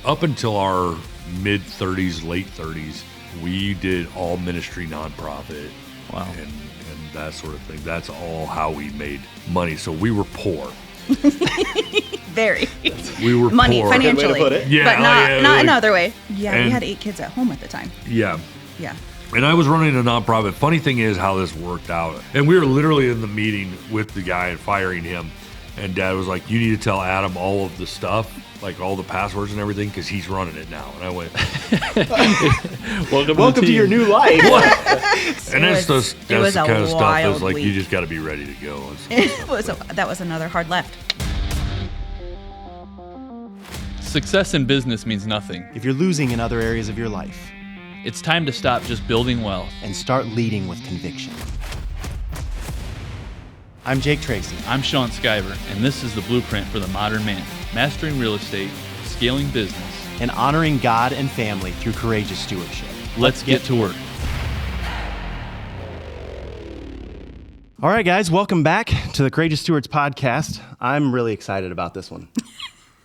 up until our mid-30s, late 30s, we did all ministry nonprofit. Wow. And that sort of thing. That's all how we made money. So we were poor. Very. We were money poor. financially, Good way to put it. Yeah, but not like, another way. Yeah, we and- had 8 kids at home at the time. Yeah. Yeah. And I was running a nonprofit. Funny thing is how this worked out. And we were literally in the meeting with the guy and firing him. And Dad was like, you need to tell Adam all of the stuff, like all the passwords and everything, because he's running it now. And I went, Welcome to your new life. and that's the kind of stuff is wild like, week. you just got to be ready to go. And stuff. That was another hard left. Success in business means nothing. If you're losing in other areas of your life, It's time to stop just building wealth. and start leading with conviction. I'm Jake Tracy. I'm Sean Skyver, and this is the blueprint for the modern man, mastering real estate, scaling business. And honoring God and family through courageous stewardship. Let's get to work. All right, guys, welcome back to the Courageous Stewards podcast. I'm really excited about this one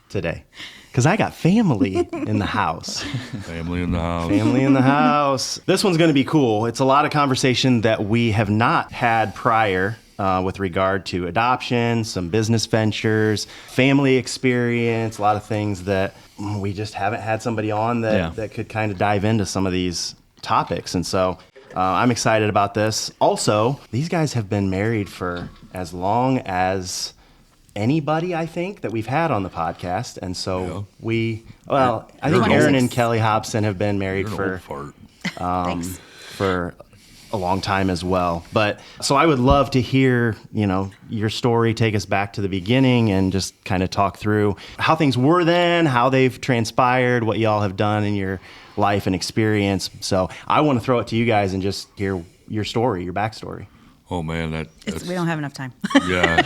today because I got family in the house. Family in the house. Family in the house. This one's going to be cool. It's a lot of conversation that we have not had prior with regard to adoption, some business ventures, family experience, a lot of things that we just haven't had somebody on that could kind of dive into some of these topics. And so I'm excited about this. Also, these guys have been married for as long as anybody, I think, that we've had on the podcast. And so I think Aaron and Kelly Hobson have been married You're an old fart. Thanks. for a long time as well. But so I would love to hear, your story, take us back to the beginning and just kind of talk through how things were then, how they've transpired, what y'all have done in your life and experience. So I want to throw it to you guys and just hear your story, your backstory. Oh, man. That's, We don't have enough time. yeah.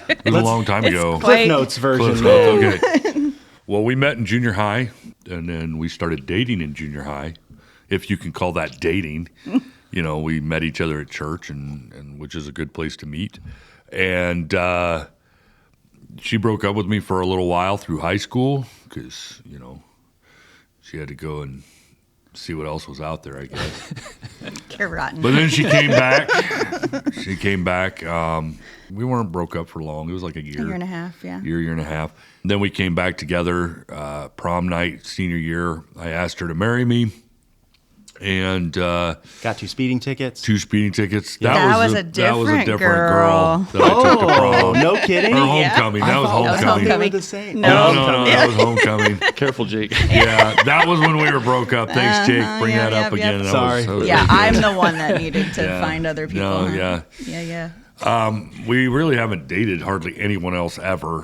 It was a long time ago. Cliff Notes version. Cliff Notes, okay. Well, we met in junior high, and then we started dating in junior high, if you can call that dating. We met each other at church, and which is a good place to meet. And she broke up with me for a little while through high school because, she had to go and see what else was out there, I guess. You're rotten. But then she came back. We weren't broke up for long. It was like a year. A year and a half, yeah. Year and a half. Then we came back together, prom night, senior year. I asked her to marry me. And Got 2 speeding tickets. 2 speeding tickets. That was a different girl that I took to prom. No kidding? Or homecoming. That was homecoming. They were the same. No. No, that was homecoming. Careful, Jake. Yeah, that was when we were broke up. Thanks, Jake. Bring that up again. That Sorry. that was Yeah, really I'm good. the one that needed to Yeah. find other people. No, huh? yeah. Yeah. We really haven't dated hardly anyone else ever.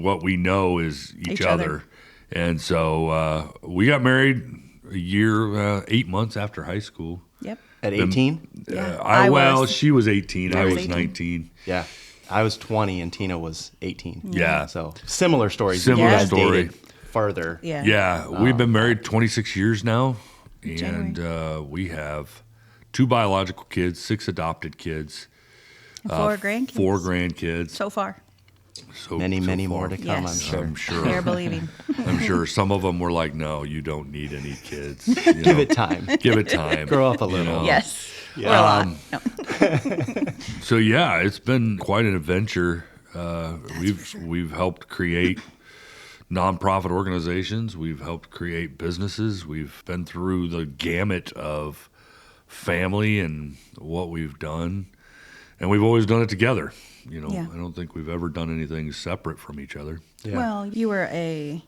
What we know is each other. And so we got married a year, 8 months after high school. Yep. At 18? Yeah. She was 18. I was was 18. 19. Yeah. I was 20 and Tina was 18. Yeah. So similar stories. Similar You guys story. dated further. Yeah. Yeah, we've been married 26 years now. And January. we have 2 biological kids, 6 adopted kids. And 4 grandkids. 4 grandkids. So far. So Many far. more to come, Yes. I'm sure. They're believing. I'm sure some of them were like, no, you don't need any kids. Give it time. Give it time. Grow up a little. Yes. Or a lot. No. So yeah, it's been quite an adventure. We've helped create nonprofit organizations. We've helped create businesses. We've been through the gamut of family and what we've done, and we've always done it together. Yeah. I don't think we've ever done anything separate from each other. Yeah. Well, you were a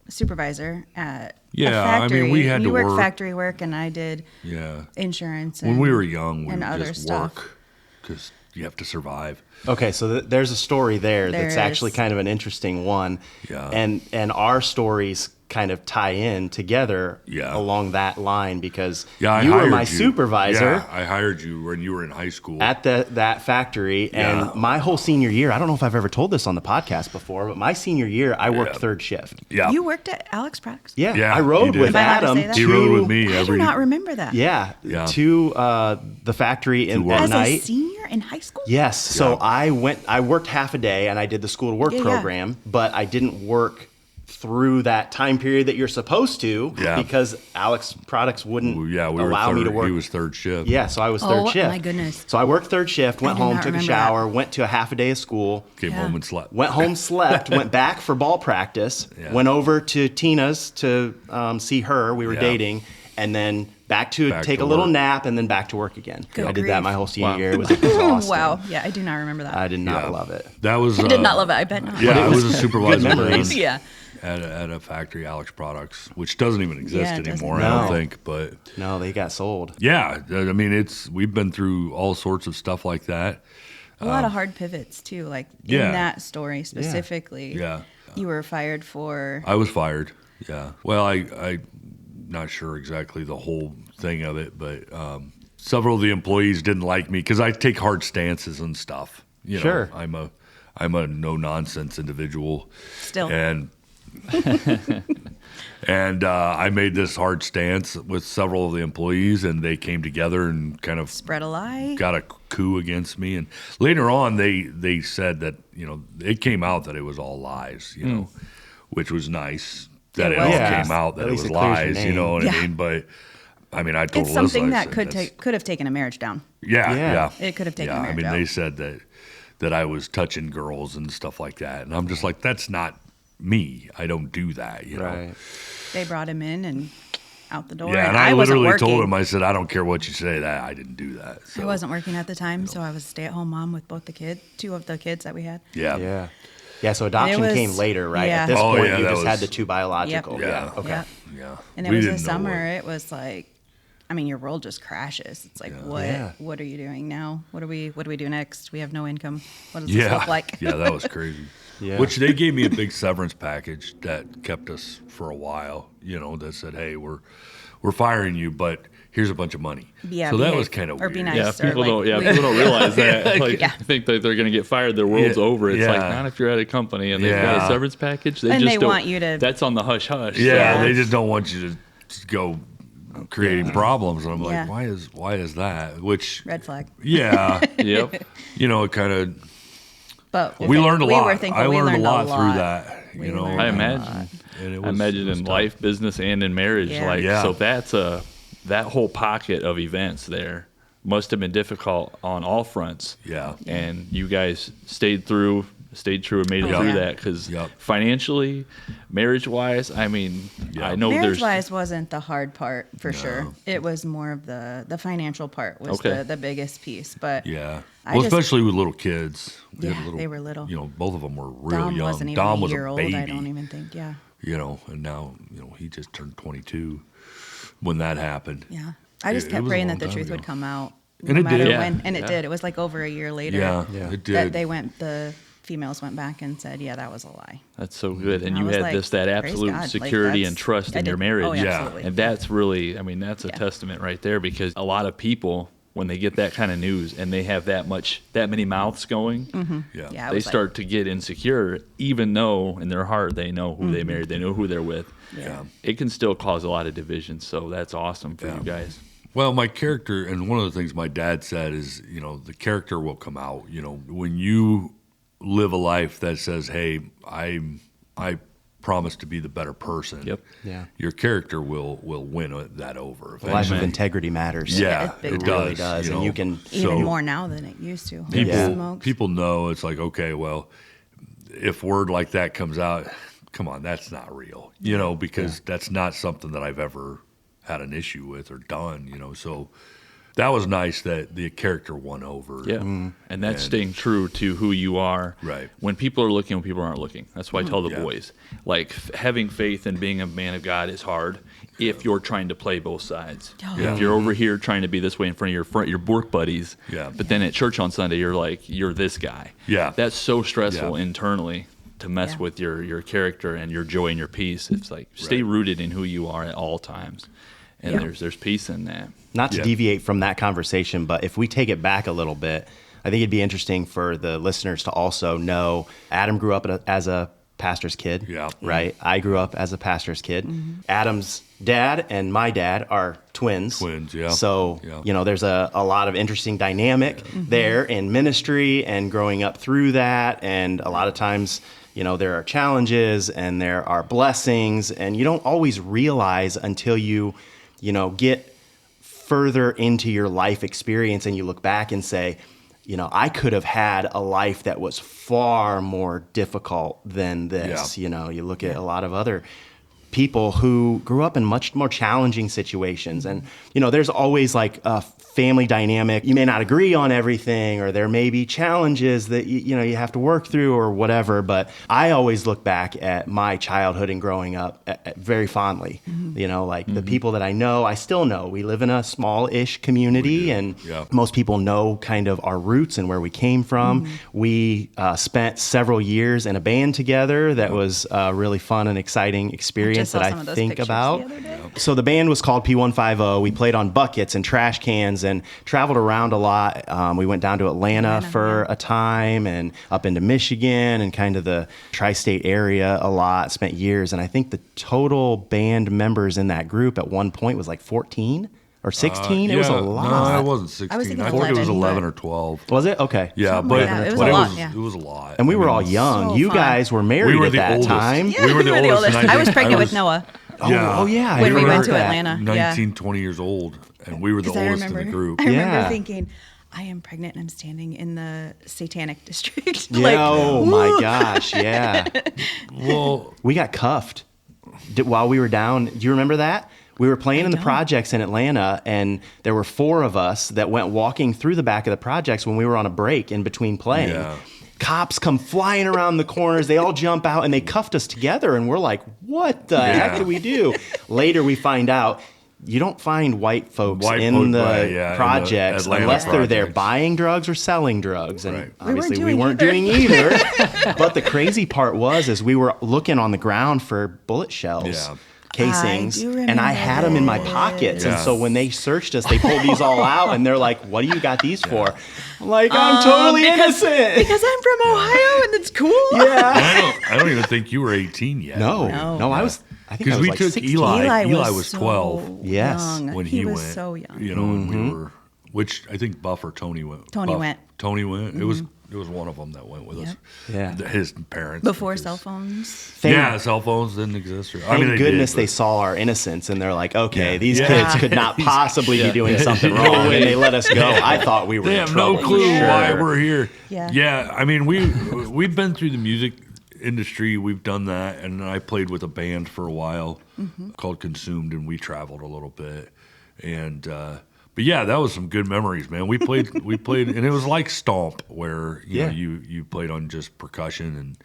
supervisor at a Yeah, I mean, factory. we had to You worked work. factory work, and I did Yeah. insurance. When we were young, we and would other just stuff. work because you have to survive. Okay, so there's a story there that's There actually is. kind of an interesting one. Yeah. And our stories kind of tie in together Yeah. along that line because Yeah, you were hired my supervisor Yeah, I hired you when you were in high school. at that factory. And Yeah. my whole senior year, I don't know if I've ever told this on the podcast before, but my senior year, I worked Yeah. 3rd shift. yeah. You worked at Alex Products. Yeah, Yeah, I you rode did. with Am I allowed to Adam. say that? He rode with me I every. do not remember that. Yeah, Yeah. to the factory at work. As night. a senior in high school? Yes. So Yeah. I worked half a day and I did the school to work Yeah, yeah. program, but I didn't work through that time period that you're supposed to because Alex Products wouldn't allow me to work. He was third shift. Yeah, so I was third shift. Oh, my goodness. So I worked third shift, went home, took a remember shower, went to a half a day of school. Came home and slept. Went home, slept, went back for ball practice, went over to Tina's to see her. We were dating. And then back to take a little nap, and then back to work again. Good I did grief. that my whole senior year. It was exhausting. Wow. Yeah, I do not remember that. I did not love it. That was. I did not love it. I bet not. Yeah, I was a supervisor memories. Yeah. at a factory, Alex Products, which doesn't even exist Yeah, it doesn't. anymore. I No. don't think, but No, they got sold. yeah, I mean, we've been through all sorts of stuff like that. A lot of hard pivots too. Like Yeah. in that story specifically. Yeah. You were fired for. I was fired. Yeah. Well, I not sure exactly the whole thing of it, but several of the employees didn't like me because I take hard stances and stuff. You know, Sure. I'm a no nonsense individual. Still. And I made this hard stance with several of the employees, and they came together and kind of Spread a lie. got a coup against me. And later on, they said that, you know, it came out that it was all lies, you know, which was nice that It it all was. came out that At it least was it clears your lies, you name. know what Yeah. I mean? But I mean, I told It's Alyssa, something I that said, could have taken a marriage down. yeah, Yeah. yeah. It could have taken yeah, a marriage I mean, out. they said that I was touching girls and stuff like that. And I'm just like, that's not me. I don't do that, you know? Right. They brought him in and out the door. Yeah, and I I wasn't literally working. told him, I said, I don't care what you say, that I didn't do that. So, I wasn't working at the time, so I was a stay-at-home mom with two of the kids that we had. Yeah. Yeah. Yeah, so adoption was- came later, right? yeah. At this Oh, point, yeah, you that just had was- the two biological. Yep. Yeah. Okay. Yep. Yeah. And it We was didn't the know summer. It was like, I mean, your world just crashes. It's like, Yeah. what are you doing now? What do we do next? We have no income. What does Yeah. this look like? Yeah, that was crazy. Yeah. Which they gave me a big severance package that kept us for a while, you know, that said, hey, we're firing you, but here's a bunch of money. Yeah, so that behave. was kind of Or weird. be nice. Yeah, or people like, don't. Yeah, we- people don't realize that. Like, Yeah. think that they're going to get fired. Their world's Yeah. over. It's like Yeah. not if you're at a company and they've got Yeah. a severance package. They And just they don't, want you to- That's on the hush hush. Yeah, Yeah. they just don't want you to just go creating problems. And I'm Yeah. like, why is that? Which, Red flag. yeah, Yep. you know, it kind of, But we learned a lot. Were thankful I we learned a lot lot through that, We you know. learned I a imagine. And it I imagine it was in tough. life, business, and in marriage. Yeah. Like, Yeah. so that whole pocket of events there must have been difficult on all fronts. Yeah. And you guys stayed true and made it Oh, through yeah. that because Yep. financially, marriage-wise, I mean, Yeah. I know Marriage there's wise wasn't the hard part for No. sure. It was more of the financial part was Okay. the biggest piece. But Yeah. I Well, just- especially with little kids. Yeah, they were little. You know, both of them were real Dom young. wasn't even Dom a was year a old. baby. I don't even think. Yeah, You know, and now, you know, he just turned 22 when that happened. yeah. I just It kept was a praying long that the time truth ago. would come out. And no it matter did. Yeah. when, and it Yeah. did. It was like over a year later. Yeah, Yeah. it That did. the females went back and said, yeah, that was a lie. That's so good. And I you was had like, that praise absolute God. Like, security that's- and trust I in your did- marriage. oh, Yeah. absolutely. And that's really, I mean, that's a Yeah. testament right there because a lot of people, when they get that kind of news and they have that many mouths going, Yeah. Yeah, I they was like- start to get insecure, even though in their heart they know who Mm-hmm. they married, they know who they're with. Yeah. It can still cause a lot of division. So that's awesome for you guys. Well, my character, and one of the things my dad said is, you know, the character will come out. You know, when you live a life that says, hey, I promise to be the better person. Yep. Yeah. Your character will win that over. A life of Amen. integrity matters. Yeah, It it really does. does. And know. you can Even So more now than it used to. People, Yeah. Smokes. people know it's like, okay, well, if word like that comes out, come on, that's not real, you know, because that's not something that I've ever had an issue with or done, you know. So that was nice that the character won over. Yeah. And that's staying true to who you are. Right. When people are looking, when people aren't looking. That's why I tell the Yeah. boys, like having faith and being a man of God is hard if you're trying to play both sides. Yeah. If you're over here trying to be this way in front of your work buddies, Yeah. but then at church on Sunday, you're like, you're this guy. Yeah. That's so stressful Yeah. internally to mess Yeah. with your character and your joy and your peace. It's like stay Right. rooted in who you are at all times. And Yeah. there's peace in that. Not to Yeah. deviate from that conversation, but if we take it back a little bit, I think it'd be interesting for the listeners to also know Adam grew up as a pastor's kid, Yeah. right? I grew up as a pastor's kid. Adam's dad and my dad are twins. Twins, yeah. So, Yeah. you know, there's a lot of interesting dynamic there in ministry and growing up through that. And a lot of times, there are challenges and there are blessings, and you don't always realize until you get further into your life experience and you look back and say, I could have had a life that was far more difficult than this. Yeah. You look at a lot of other people who grew up in much more challenging situations. And, there's always like a family dynamic. You may not agree on everything, or there may be challenges that, you have to work through or whatever. But I always look back at my childhood and growing up very fondly. The people that I still know. We live in a small-ish community, and most people know kind of our roots and where we came from. We spent several years in a band together. That was a really fun and exciting experience that I think about. So the band was called P150. We played on buckets and trash cans and traveled around a lot. We went down to Atlanta for a time and up into Michigan and kind of the tri-state area a lot, spent years. And I think the total band members in that group at one point was like 14 or 16. It was a lot. No, it wasn't 16. I was thinking I think it was 11, 11 or 12. Was it? Okay. Yeah, Something but like that. It was a lot, yeah. It was a lot. And we were all young. so You fun. guys were married at that oldest. time. Yeah, we were the oldest. and I was think pregnant with Noah. Oh, yeah. When I we went remember to that. Atlanta. 19, 20 years old, and we were the 'Cause I oldest in the remember- group. I remember Yeah. thinking, I am pregnant and I'm standing in the satanic district. Yeah, oh my gosh, yeah. Well, We got cuffed while we were down. Do you remember that? We were playing in the projects in Atlanta, and there were 4 of us that went walking through the back of the projects when we were on a break in between playing. Yeah. Cops come flying around the corners. They all jump out, and they cuffed us together, and we're like, what the heck do we do? Later, we find out you don't find white folks in the projects unless they're there buying drugs or selling drugs. And obviously we weren't doing either. But the crazy part was we were looking on the ground for bullet shells. Yeah. Casings, I do and I remember had them in my pockets. Yeah. And so when they searched us, they pulled these all out, and they're like, what do you got these for? I'm like, I'm totally innocent. Because I'm from Ohio and it's cool. Yeah. I don't even think you were 18 yet. No, No. I was, I think I Because was we like took 16. Eli was so 12 Yes. young. when he was went. so young. And we were, which I think Buff or Tony went. Tony Buff- went. Tony went. It was one of them that went with us. Yeah. His parents. Before because- cell phones. Cell phones didn't exist. Thank goodness they saw our innocence, and they're like, okay, these kids could not possibly be doing something wrong, and they let us go. I thought we were They in have no trouble. clue Sure. why we're here. Yeah. I mean, we've been through the music industry. We've done that, and I played with a band for a while called Consumed, and we traveled a little bit. And but yeah, that was some good memories, man. We played, and it was like Stomp, where you played on just percussion, and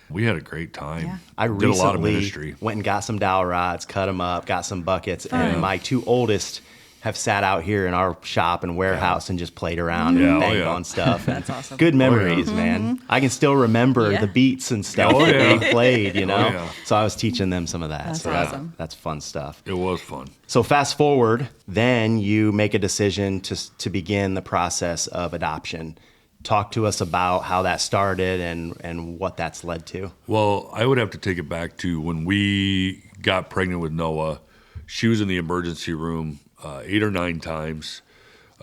we had a great time. Yeah. I did a lot of recently ministry. went and got some dowel rods, cut them up, got some buckets, and my 2 oldest have sat out here in our shop and warehouse and just played around and banged on stuff. That's awesome. Good memories, man. I can still remember the beats and stuff that we played, yeah. So I was teaching them some of that. That's so awesome. That's fun stuff. It was fun. So fast forward, then you make a decision to begin the process of adoption. Talk to us about how that started and what that's led to. Well, I would have to take it back to when we got pregnant with Noah. She was in the emergency room 8 or 9 times.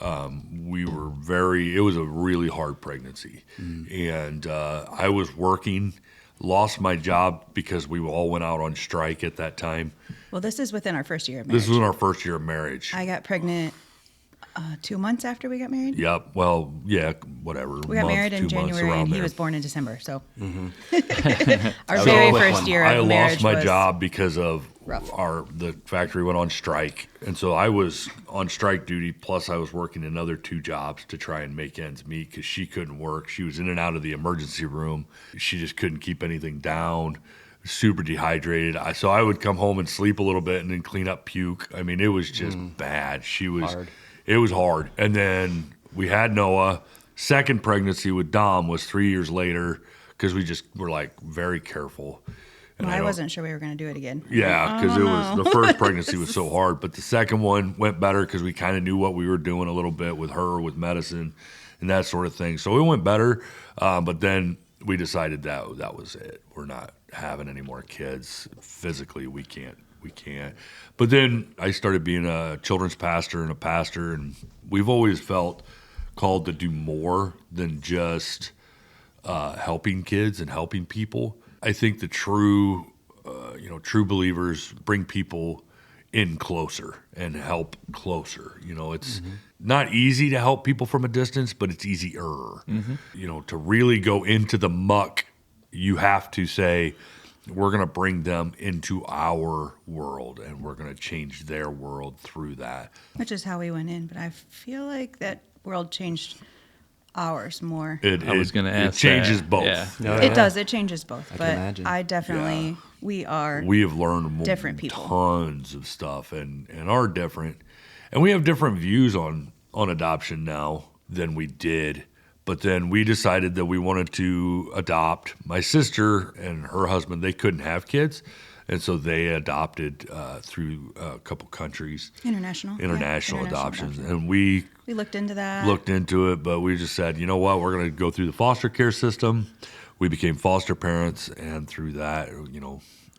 It was a really hard pregnancy. And I was working, lost my job because we all went out on strike at that time. Well, this is within our first year of marriage. This was in our first year of marriage. I got pregnant 2 months after we got married. Yep. Well, yeah, whatever. We got married in January, and he was born in December. So our very first year I of marriage lost my was job because of rough. the factory went on strike, and so I was on strike duty. Plus, I was working another 2 jobs to try and make ends meet because she couldn't work. She was in and out of the emergency room. She just couldn't keep anything down. Super dehydrated. So I would come home and sleep a little bit and then clean up puke. I mean, it was just bad. Hard. It was hard. And then we had Noah. Second pregnancy with Dom was 3 years later because we just were like very careful. And I wasn't sure we were going to do it again. Yeah, because the first pregnancy was so hard, but the second one went better because we kind of knew what we were doing a little bit with her, with medicine, and that sort of thing. So it went better, but then we decided that was it. We're not having any more kids. Physically, we can't. But then I started being a children's pastor and a pastor, and we've always felt called to do more than just helping kids and helping people. I think the true believers bring people in closer and help closer. It's not easy to help people from a distance, but it's easier. To really go into the muck, you have to say, we're going to bring them into our world and we're going to change their world through that. Which is how we went in, but I feel like that world changed ours more. I was going to ask. It changes both. Yeah. It does. It changes both. I but can imagine. I definitely, we have learned different people. Tons of stuff and are different. And we have different views on adoption now than we did. But then we decided that we wanted to adopt. My sister and her husband, they couldn't have kids. And so they adopted through a couple countries. International adoptions. And we looked into that. Looked into it, but we just said, you know what, we're going to go through the foster care system. We became foster parents. And through that,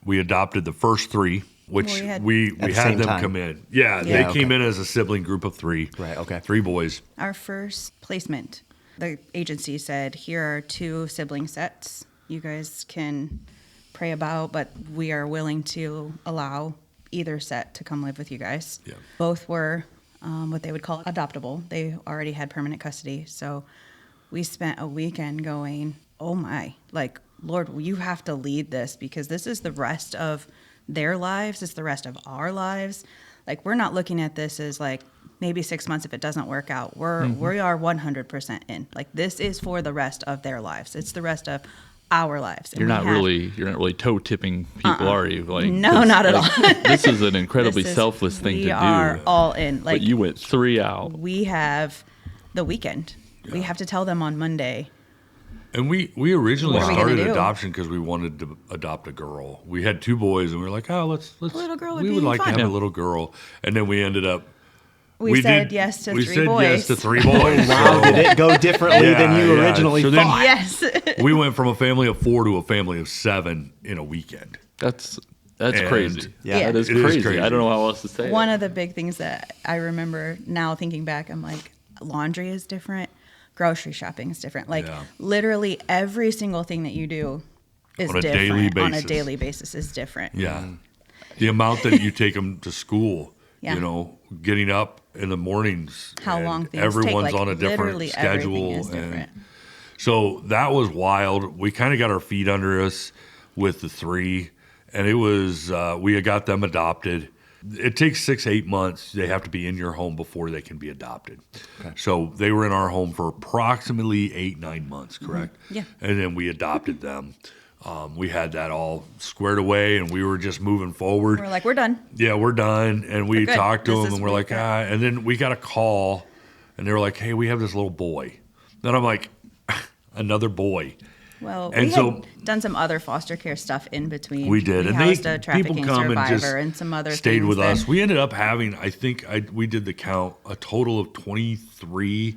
we adopted the first 3. Which we had them come in. Yeah, they came in as a sibling group of 3. Right, okay. 3 boys. Our first placement, the agency said, here are 2 sibling sets you guys can pray about, but we are willing to allow either set to come live with you guys. Yeah. Both were what they would call adoptable. They already had permanent custody. So we spent a weekend going, oh my, like, Lord, you have to lead this because this is the rest of their lives. It's the rest of our lives. Like, we're not looking at this as like maybe 6 months if it doesn't work out. We are 100% in. Like, this is for the rest of their lives. It's the rest of our lives. You're not really toe tipping people, are you? Like, no, not at all. This is an incredibly selfless thing to do. We are all in. Like, but you went 3 out. We have the weekend. Yeah. We have to tell them on Monday. And we originally started adoption because we wanted to adopt a girl. We had 2 boys, and we were like, oh, let's a little girl we would like to have a little girl. And then we ended up. We said yes to 3 boys. We said yes to 3 boys. Wow, did it go differently than you originally thought? Yes. We went from a family of 4 to a family of 7 in a weekend. That's crazy. Yeah, that is crazy. I don't know how else to say it. One of the big things that I remember now thinking back, I'm like, laundry is different. Grocery shopping is different. Like, literally every single thing that you do is different. On a daily basis is different. Yeah. The amount that you take them to school, getting up in the mornings. How long things everyone's take. Like, on a different schedule. Is different. So that was wild. We kind of got our feet under us with the 3. And it was, we had got them adopted. It takes 6-8 months. They have to be in your home before they can be adopted. Okay. So they were in our home for approximately 8-9 months, correct? Mm-hmm. Yeah. And then we adopted them. We had that all squared away, and we were just moving forward. We're like, we're done. Yeah, we're done. And we talked to them, and we're like, And then we got a call, and they were like, hey, we have this little boy. Then I'm like, another boy. Well, we had done some other foster care stuff in between. We did. We housed a trafficking survivor and some other stayed things with us. We ended up having, we did the count, a total of 23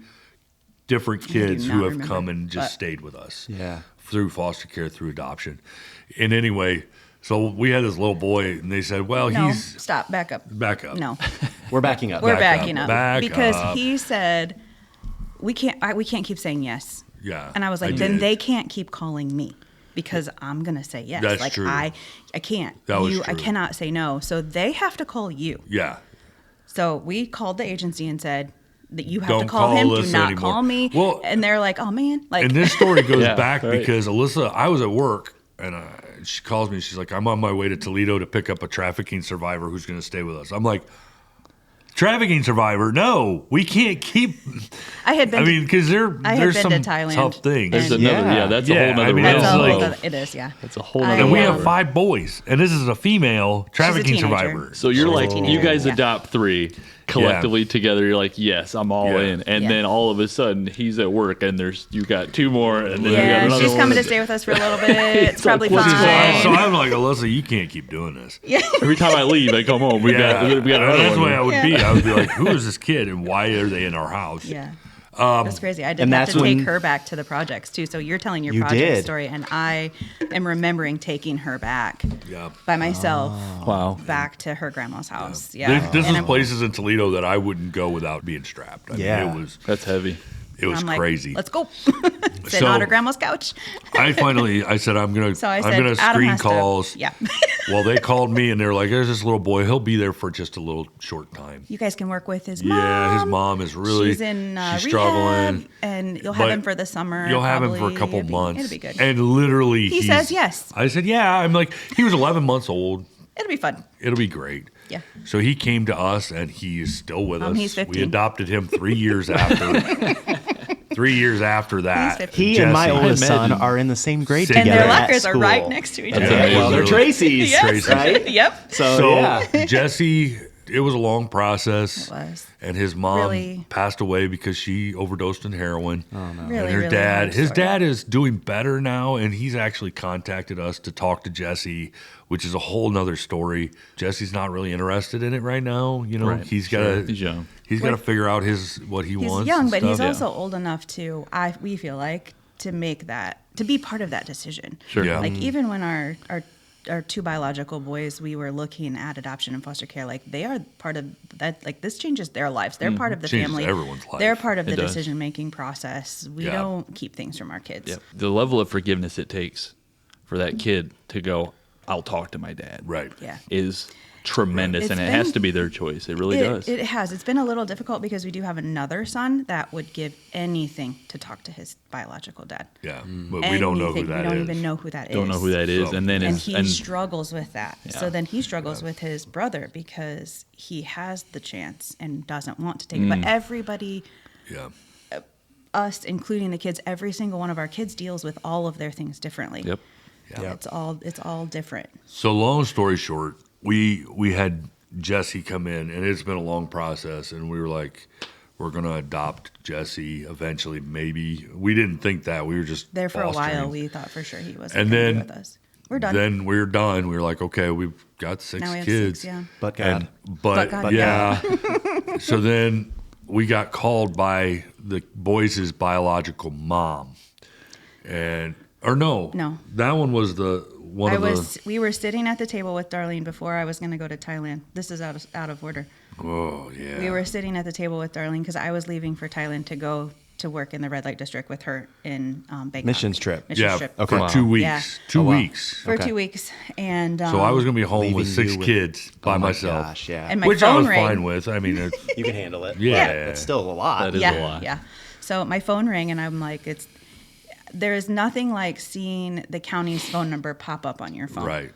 different kids who have come and just stayed with us. Yeah. Through foster care, through adoption. And anyway, so we had this little boy, and they said, well, stop, back up. Back up. No. We're backing up. We're backing up. Because he said, we can't keep saying yes. Yeah. And I was like, then they can't keep calling me because I'm going to say yes. That's like, true. I can't. That was true. I cannot say no. So they have to call you. Yeah. So we called the agency and said that you have Don't to call him. Alyssa Do not anymore. call me. Well, and they're like, oh, man. Like, and this story goes back because Alyssa, I was at work, and she calls me. She's like, I'm on my way to Toledo to pick up a trafficking survivor who's going to stay with us. I'm like, trafficking survivor? No, we can't keep. Because there's some tough things. There's another, that's a whole other realm. It is, yeah. That's a whole other. And we have 5 boys, and this is a female trafficking survivor. So you're like, you guys adopt 3 collectively together. You're like, yes, I'm all in. And then all of a sudden, he's at work, and you got 2 more, and then you got another she's one. coming to stay with us for a little bit. It's probably like, fine. So I'm like, Alyssa, you can't keep doing this. Yeah. Every time I leave, I come home. We got another That's one. the way I would be. I would be like, who is this kid, and why are they in our house? Yeah. That's crazy. I did have to take her back to the projects too. So you're telling your project story, and I am remembering taking her back by myself. Back to her grandma's house. Yeah. This is places in Toledo that I wouldn't go without being strapped. I mean, that's heavy. It was I'm like, crazy. let's go. Sitting on her grandma's couch. I said, I'm gonna Adam screen has to- calls. Yeah. Well, they called me and they're like, there's this little boy. He'll be there for just a little short time. You guys can work with his mom. Yeah, his mom is really She's in she's rehab, struggling. and you'll have But him for the summer. You'll have him for a probably. couple months. It'll be good. And literally, He says yes. I said, yeah. I'm like, he was 11 months old. It'll be fun. It'll be great. Yeah. So he came to us, and he is still with us. He's 15. We adopted him 3 years after. 3 years after that. 15. He and my Jesse. oldest son Imagine. are in the same grade And And together their at lockers are school. right next to each other. Yeah, Well, they're literally. Tracy's, Yes. right? Yep. So, yeah. Jesse, it was a long process. It was. And his mom Really- passed away because she overdosed on heroin. Oh, no. Really, And her really dad, hard his story. dad is doing better now, and he's actually contacted us to talk to Jesse, which is a whole nother story. Jesse's not really interested in it right now. You know, Right. he's Sure. got He's young. He's got to figure out what he He's wants. young, and but he's stuff. also old enough to, we feel like, to make that, to be part of that decision. Sure. Yeah. Like even when our two biological boys, we were looking at adoption and foster care, like they are part of that, like this changes their lives. They're part of the Changes family. everyone's life. They're part of the It does. decision-making process. We Yeah. don't keep things from our kids. Yep. The level of forgiveness it takes for that kid to go, I'll talk to my dad. Right. Yeah. Is tremendous, It's and it been- has to be their choice. It really does. It has. It's been a little difficult because we do have another son that would give anything to talk to his biological dad. Yeah. But we don't know who Anything. that is. We don't even know who that is. Don't know who that is, So- and then And it's, he and struggles with that. Yeah. So then he struggles with his brother because he has the chance and doesn't want to take it. But everybody, Yeah. us including the kids, every single one of our kids deals with all of their things differently. Yep. Yeah. It's all different. So long story short, we had Jesse come in, and it's been a long process, and we were like, we're going to adopt Jesse eventually, maybe. We didn't think that. We were just There for a fostering. while, we thought for sure he wasn't And going to be then- with us. We're done. Then we were done. We were like, okay, we've got six now we have kids. 6, yeah. But God. And, but God, yeah. So then we got called by the boys' biological mom. No. That one was We were sitting at the table with Darlene before I was going to go to Thailand. This is out of order. Oh, yeah. We were sitting at the table with Darlene because I was leaving for Thailand to go to work in the red light district with her in Bangkok. Missions trip. Yeah, trip. for Wow. 2 weeks. Yeah. 2 Oh, wow. weeks. For Okay. 2 weeks. And So I was going to be home Leaving with 6 you with- kids by Oh my myself. gosh, yeah. and my Which I phone was rang. fine with. I mean, You can handle it. Yeah. It's still a lot. That is yeah, a lot. Yeah. So my phone rang and I'm like, there is nothing like seeing the county's phone number pop up on your phone right.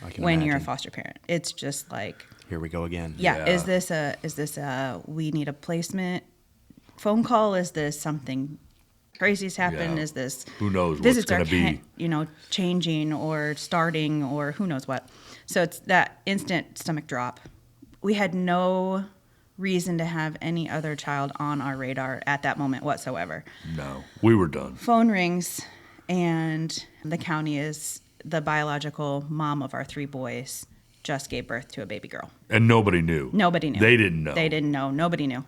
I can when you're a imagine. foster parent. It's just like, Here we go again. yeah, Yeah. is this a we need a placement phone call? Is this something crazy's happened? Yeah. Is this Who knows what's visits going are to be? changing or starting or who knows what? So it's that instant stomach drop. We had no reason to have any other child on our radar at that moment whatsoever. No, we were done. Phone rings, and the county is the biological mom of our 3 boys just gave birth to a baby girl. And nobody knew. Nobody knew. They didn't know. They didn't know. Nobody knew.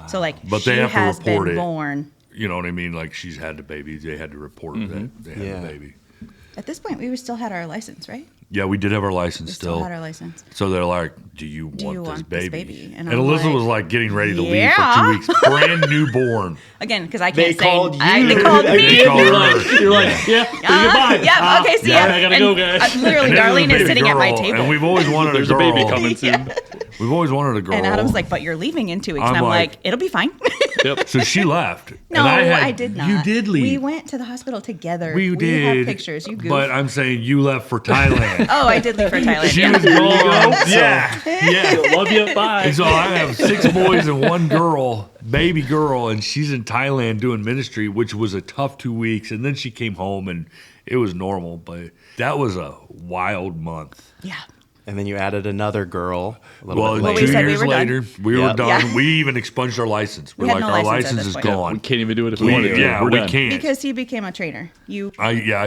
So like, But she they have to has report been it. born. You know what I mean? Like she's had the baby. They had to report that they had Yeah. the baby. At this point, we still had our license, right? Yeah, we did have our license We still. still had our license. So they're like, "Do you want you this want this baby?" baby? And And I'm Alyssa like, was like getting ready to leave for "Yeah." 2 weeks, brand newborn. Again, because I They can't say. called They you. called They me. They called You're her. like, yeah, goodbye. Yeah. Okay. See, yeah, yeah, I gotta and, go, guys. Literally, And this was a Darlene is baby sitting at my girl, table, and we've always wanted There's a a girl. baby coming soon. We've always wanted a girl. and Adam's like, "But you're leaving in 2 weeks," and I'm I'm like- like, "It'll be fine." Yep. So she left. No, and I did not. You did leave. We went to the hospital together. We We did. have pictures. You goof. But I'm saying you left for Thailand. Oh, I did leave for Thailand. She yeah. was gone. Yeah. Yeah. Love you. Bye. And so I have 6 boys and 1 girl, baby girl, and she's in Thailand doing ministry, which was a tough 2 weeks. And then she came home and it was normal, but that was a wild month. Yeah. And then you added another girl a little Well, bit Well, we 2 later. said we years were done. later, we were Yep. done. Yeah. We even expunged our license. We're We had like, no our license at license this is point. We gone. can't even do it if we wanted to. Yeah, We're we done. can't. Because he became a trainer. I you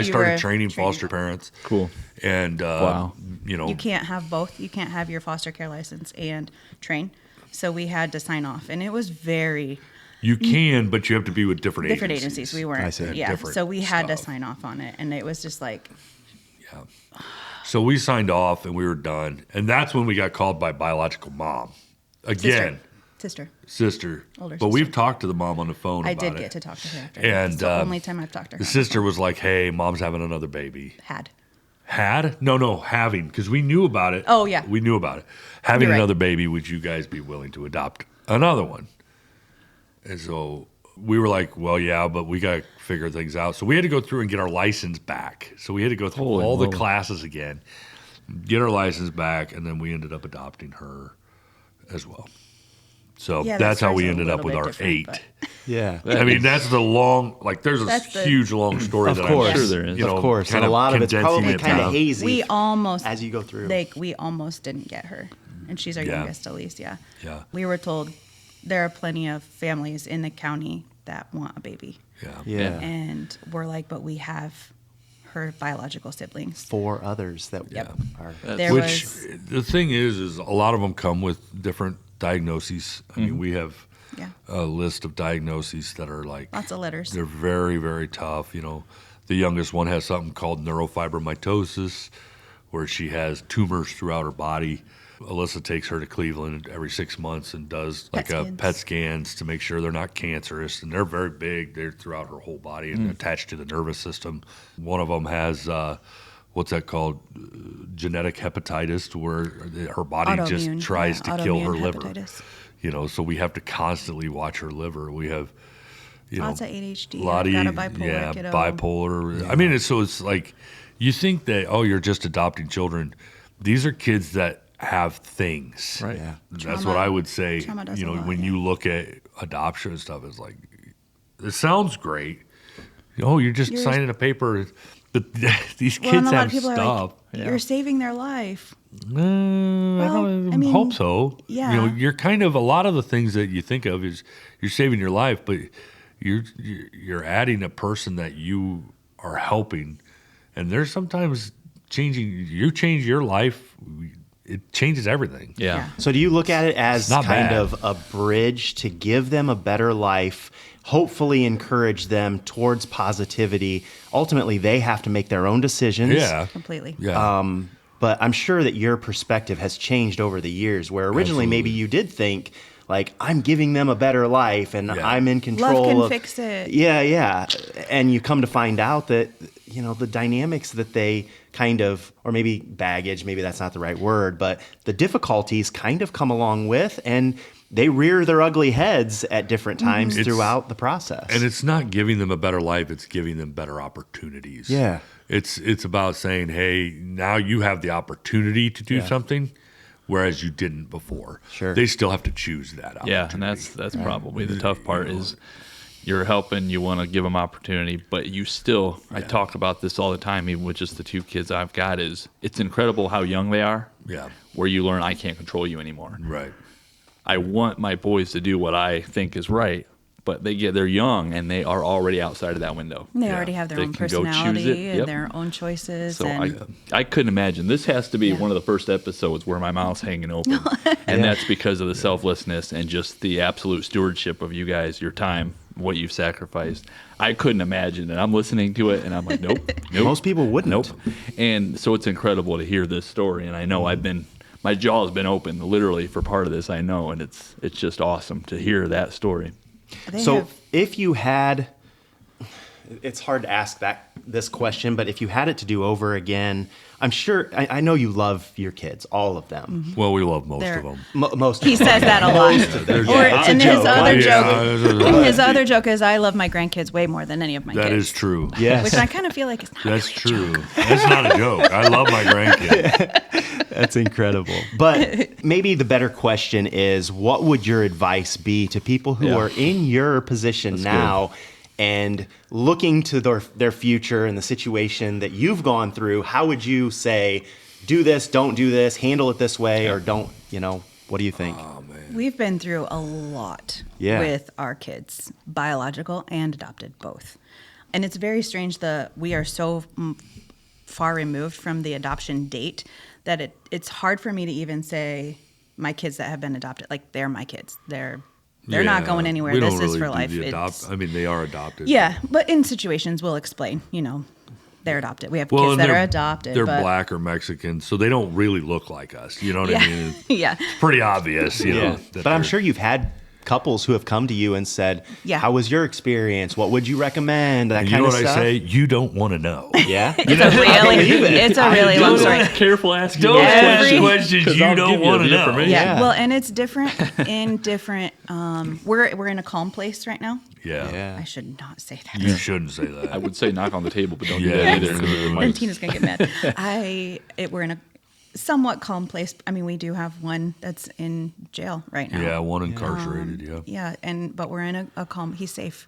started were training training. foster parents. Cool. And, Wow. you know, You can't have both. You can't have your foster care license and train. So we had to sign off, and it was very you can, but you have to be with different agencies. We weren't. I see. Yeah. Different So we had to stuff. sign off on it, and it was just like, So we signed off and we were done. And that's when we got called by biological mom. Again. Sister. But Older sister. we've talked to the mom on the phone I about did it. get to talk to her after. And It's the only time I've talked to her. The sister was like, hey, mom's having another baby. Had? No, having, because we knew about it. Oh, yeah. We knew about it. Having You're right. another baby, would you guys be willing to adopt another one? And so we were like, well, yeah, but we got to figure things out. So we had to go through and get our license back. So we had to go through all the classes again, get our license back, and then we ended up adopting her as well. So Yeah, that's how we story's a ended up little with bit our different, 8. but- Yeah. I mean, that's the long, like, there's a huge long story Of that course. I'm Sure there is. Of course. And a lot of it's probably kind of hazy We almost, as you go through. we almost didn't get her. And she's our Yeah. youngest, Elise, yeah. Yeah. We were told there are plenty of families in the county that want a baby. Yeah. And we're like, but we have her biological siblings. 4 others that Yep. are. There Which was, the thing is a lot of them come with different diagnoses. I mean, we have yeah, a list of diagnoses that are like lots of letters. they're very, very tough. You know, the youngest one has something called neurofibromatosis, where she has tumors throughout her body. Alyssa takes her to Cleveland every 6 months and does like pet scans to make sure they're not cancerous, and they're very big. They're throughout her whole body and attached to the nervous system. One of them has what's that called? Genetic hepatitis, to where her body just Autoimmune, tries to kill her autoimmune liver. hepatitis. You know, so we have to constantly watch her liver. We have, you know, Lots of ADHD. a lot I've got a of bipolar kiddo. bipolar. Yeah. I mean, it's like you think that you're just adopting children. These are kids that have things. Right. Yeah. That's what I would say. Trauma does You know, a lot, when yeah. you look at adoption and stuff, it's like it sounds great. You're just signing a paper. But these Well, kids and a lot have of people stuff. are like, you're saving their life. I don't hope so. yeah. You know, you're kind of a lot of the things that you think of is you're saving your life, but you're adding a person that you are helping, and there's sometimes you change your life, it changes everything. Yeah. So do you look at it as not kind bad. of a bridge to give them a better life, hopefully encourage them towards positivity? Ultimately, they have to make their own decisions. Yeah. Completely. Yeah. But I'm sure that your perspective has changed over the years, where originally maybe you did think, like, I'm giving them a better life and Yeah. I'm in control Love can of, fix it. Yeah. And you come to find out that, you know, the dynamics that they kind of, or maybe baggage, maybe that's not the right word, but the difficulties kind of come along with, and they rear their ugly heads at different times throughout the process. And it's not giving them a better life, it's giving them better opportunities. Yeah. It's about saying, hey, now you have the opportunity to do something, whereas you didn't before. Sure. They still have to choose that opportunity. Yeah, and that's probably the tough part is you're helping, you want to give them opportunity, but you still, I talk about this all the time, even with just the 2 kids I've got, is it's incredible how young they are, Yeah. where you learn I can't control you anymore. Right. I want my boys to do what I think is right, but they're young and they are already outside of that window. They Yeah. already have their They own can go choose personality it. and Yep. their own choices. So and I couldn't imagine. This has to be Yeah. one of the first episodes where my mouth's hanging open. And that's because of the selflessness and just the absolute stewardship of you guys, your time, what you've sacrificed. I couldn't imagine it. I'm listening to it and I'm like, nope. Most people wouldn't. Nope. And so it's incredible to hear this story. And I know my jaw has been open literally for part of this, I know. And it's just awesome to hear that story. So if you had, it's hard to ask this question, but if you had it to do over again, I'm sure, I know you love your kids, all of them. Well, we love most They're- of them. Most he of them. says that a lot. it's a And joke. his other joke is, I love my grandkids way more than any of my That kids. is true. Yes. Which I kind of feel like it's not. That's true. That's not a joke. I love my grandkids. That's incredible. But maybe the better question is, what would your advice be to people who are in your position now and looking to their future and the situation that you've gone through? How would you say, do this, don't do this, handle it this way, or don't, what do you think? We've been through a lot with our kids, biological and adopted, both. And it's very strange that we are so far removed from the adoption date that it's hard for me to even say my kids that have been adopted, like they're my kids. They're not going anywhere. We don't this really is for do life. the I mean, they are adopted. Yeah, but in situations we'll explain, They're adopted. We have Well, kids and that they're- are adopted. They're but, black or Mexican, so they don't really look like us. You know what I mean? Yeah. It's pretty obvious, you know. that But I'm they're- sure you've had couples who have come to you and said, Yeah. how was your experience? What would you recommend? That And kind you know of what stuff. I say? You don't want to know. Yeah. It's a really long story. Careful asking Don't those ask questions. questions 'Cause you I'll don't give you want to the know. information. Yeah. Yeah. Well, and it's different in different. We're in a calm place right now. Yeah. Yeah. I should not say that. You shouldn't say that. I would say knock on the table, but don't do Yeah. that either. 'cause it Then might- Tina's gonna get mad. We're in a somewhat calm place. I mean, we do have one that's in jail right now. Yeah, one incarcerated, yeah. Yeah, but we're in a calm. He's safe.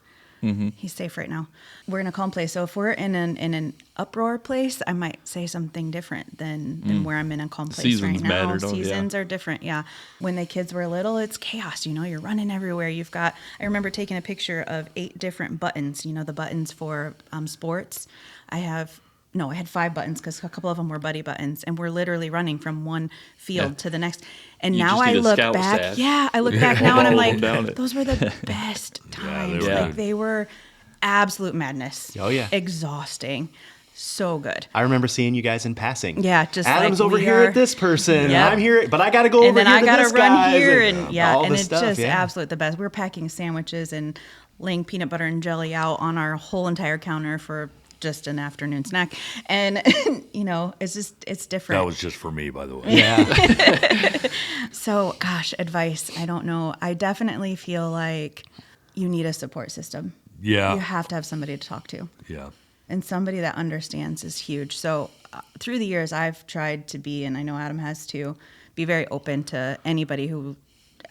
He's safe right now. We're in a calm place. So if we're in an uproar place, I might say something different than where I'm in a calm place Seasons right now. matter, don't- Seasons are different. Yeah. When the kids were little, it's chaos. You know, you're running everywhere. I remember taking a picture of 8 different buttons. You know, the buttons for sports. I had 5 buttons because a couple of them were buddy buttons, and we're literally running from one field to the next. And You now just I need a look scout back. sash. Yeah, I look back now and I'm All like, of them down it. those were the best times. were Like good. they were absolute madness. Oh, yeah. Exhausting. So good. I remember seeing you guys in passing. Yeah, just Adam's like over we here are- at this person. Yep. I'm here, but I got to go And over then here I to gotta this run guy's here and all and this it's stuff, just yeah. absolute the best. We're packing sandwiches and laying peanut butter and jelly out on our whole entire counter for just an afternoon snack. And you know, it's different. That was just for me, by the way. Yeah. So, gosh, advice. I don't know. I definitely feel like you need a support system. Yeah. You have to have somebody to talk to. Yeah. And somebody that understands is huge. So, through the years, I've tried to be, and I know Adam has too, be very open to anybody who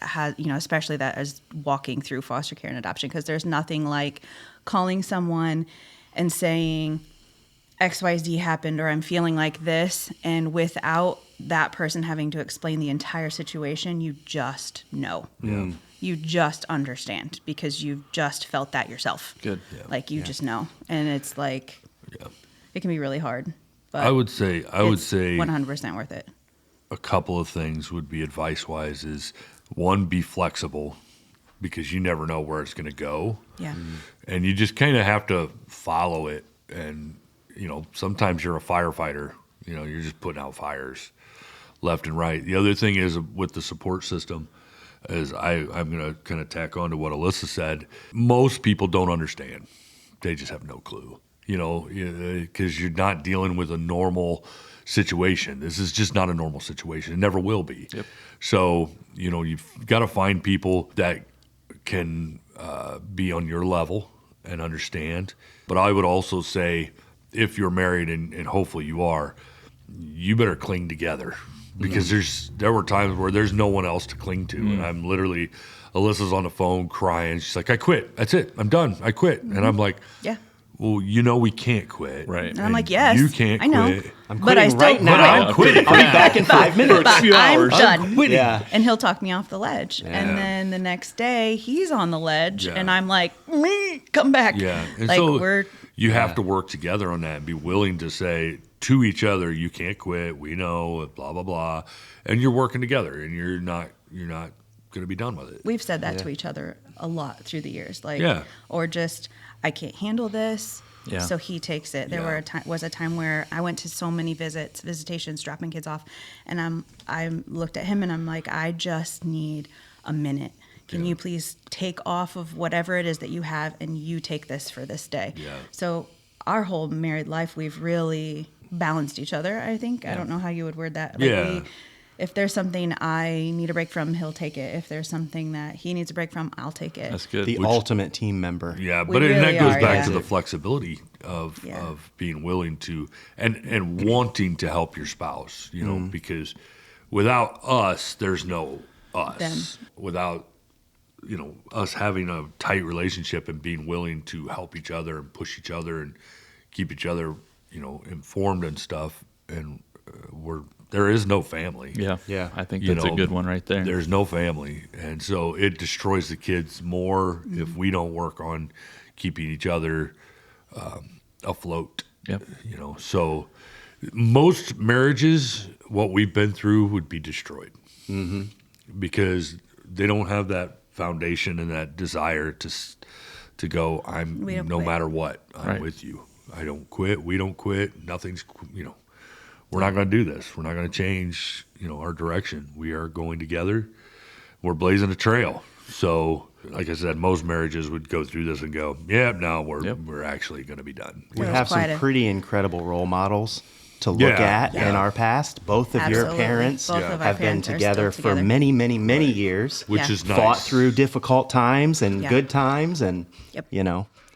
has, you know, especially that is walking through foster care and adoption, because there's nothing like calling someone and saying XYZ happened or I'm feeling like this, and without that person having to explain the entire situation, you just know. Yeah. You just understand because you've just felt that yourself. Good. Like you just know. And it's like Yeah. it can be really hard. But I would say 100% worth it. a couple of things would be advice-wise is, one, be flexible because you never know where it's going to go. Yeah. And you just kind of have to follow it. And, you know, sometimes you're a firefighter, you know, you're just putting out fires left and right. The other thing is with the support system is I'm going to kind of tack on to what Alyssa said. Most people don't understand. They just have no clue, you know, because you're not dealing with a normal situation. This is just not a normal situation. It never will be. Yep. So, you know, you've got to find people that can be on your level and understand. But I would also say, if you're married, and hopefully you are, you better cling together, because there were times where there's no one else to cling to, and I'm literally, Alyssa's on the phone crying. She's like, "I quit. That's it. I'm done. I quit." And I'm like, Yeah. "Well, you know we can't quit." Right. And I'm like, yes. You can't I know. quit. I'm But I quitting still right now. But I'm quitting. I'll be back in 5 minutes. But I'm done. Yeah. And he'll talk me off the ledge. And then the next day he's on the ledge Yeah. and I'm like, come back. Yeah. And Like so you have to work together on that and be willing to say to each other, you can't quit. We know, blah, blah, blah. And you're working together and you're not going to be done with it. we've said that to each other a lot through the years. Like, Yeah. or just, I can't handle this. Yeah. So he takes it. There Yeah. was a time where I went to so many visitations, dropping kids off, and I looked at him and I'm like, I just need a minute. Can you please take off of whatever it is that you have and you take this for this day? Yeah. So our whole married life, we've really balanced each other, I think. I don't know how you would word that. Like Yeah. if there's something I need a break from, he'll take it. If there's something that he needs a break from, I'll take it. That's good. The ultimate team member. Yeah, We but and that really goes are, back yeah. to the flexibility of Yeah. of being willing to and wanting to help your spouse, you know, because without us, there's no us. Them. Without, you know, us having a tight relationship and being willing to help each other and push each other and keep each other, you know, informed and stuff, and there is no family. Yeah. Yeah. I think You that's know, a good one right there. There's no family. And so it destroys the kids more if we don't work on keeping each other afloat. Yep. You know, so most marriages, what we've been through, would be destroyed because they don't have that foundation and that desire to go, We don't no quit. matter what, I'm Right. with you. I don't quit. We don't quit. Nothing's, we're not going to do this. We're not going to change, our direction. We are going together. We're blazing a trail. So, like I said, most marriages would go through this and go, yeah, no, we're actually going to be done. We have some pretty incredible role models to look at in our past. Both of your parents have been together for many, many, many years. Which is nice. Fought through difficult times and good times and,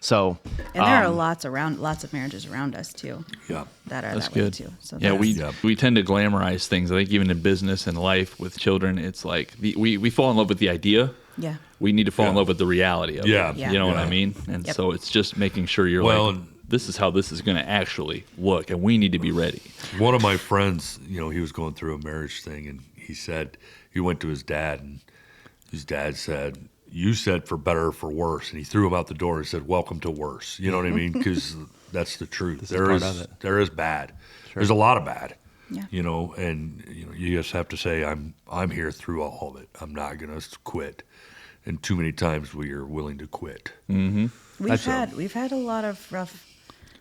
so. And there are lots of marriages around us too. Yeah. That are That's that good. way too. So we tend to glamorize things. I think even in business and life with children, it's like we fall in love with the idea. Yeah. We need to fall in love with the reality of it. Yeah. You know what I mean? And so it's just making sure you're this is how this is going to actually look, and we need to be ready. One of my friends, he was going through a marriage thing, and he said he went to his dad, and his dad said, "You said for better or for worse," and he threw him out the door and said, "Welcome to worse." You know what I mean? Because that's the truth. There is bad. Sure. There's a lot of bad. Yeah. And you just have to say, I'm here through all of it. I'm not going to quit. And too many times we are willing to quit. Mm-hmm. We've had a lot of rough,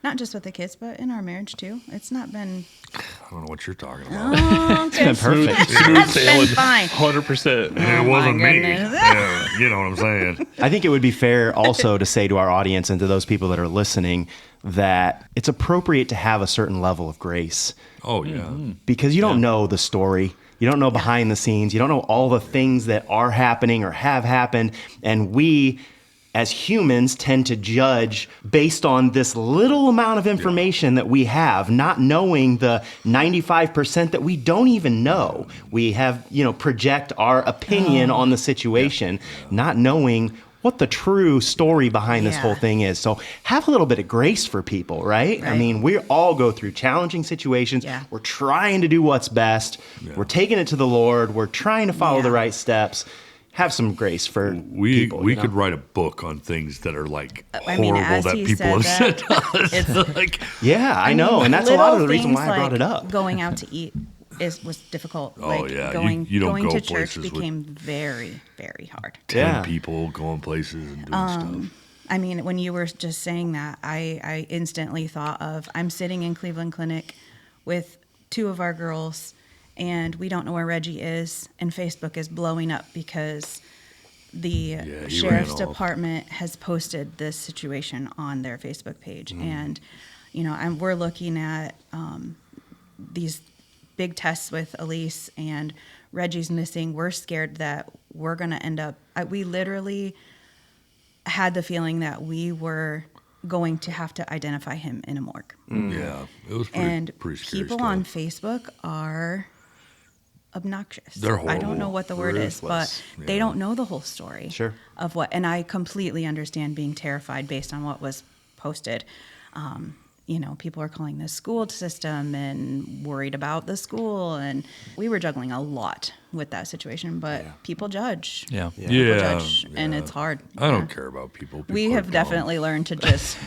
not just with the kids, but in our marriage too. It's not been. I don't know what you're talking about. It's been perfect. It's been fine. 100%. It wasn't me. goodness. Yeah, you know what I'm saying? I think it would be fair also to say to our audience and to those people that are listening that it's appropriate to have a certain level of grace. Oh, yeah. Because you don't know the story. You don't know behind the scenes. You don't know all the things that are happening or have happened. And we, as humans, tend to judge based on this little amount of information that we have, not knowing the 95% that we don't even know. We have, project our opinion on the situation, not knowing what the true story behind this whole thing is. So have a little bit of grace for people, right? I mean, we all go through challenging situations. Yeah. We're trying to do what's best. Yeah. We're taking it to the Lord. We're trying to follow the right steps. Have some grace for people. We could write a book on things that are horrible that people have said to us. It's I know. And that's a lot of the reason why I brought it up. Going out to eat was difficult. You don't going go to church places became very, very hard. 10 people going places and doing stuff. I mean, when you were just saying that, I instantly thought of, I'm sitting in Cleveland Clinic with two of our girls, and we don't know where Reggie is, and Facebook is blowing up because the sheriff's department has posted this situation on their Facebook page. And, we're looking at these big tests with Alyssa, and Reggie's missing. We're scared that we're going to end up, we literally had the feeling that we were going to have to identify him in a morgue. Yeah, it was pretty scary people stuff. on Facebook are obnoxious. They're horrible. I don't know what the word is, but they don't know the whole story of what, and I completely understand being terrified based on what was posted. People are calling the school system and worried about the school, and we were juggling a lot with that situation, but people judge. People judge, and it's hard. I don't care about people. We have definitely learned to just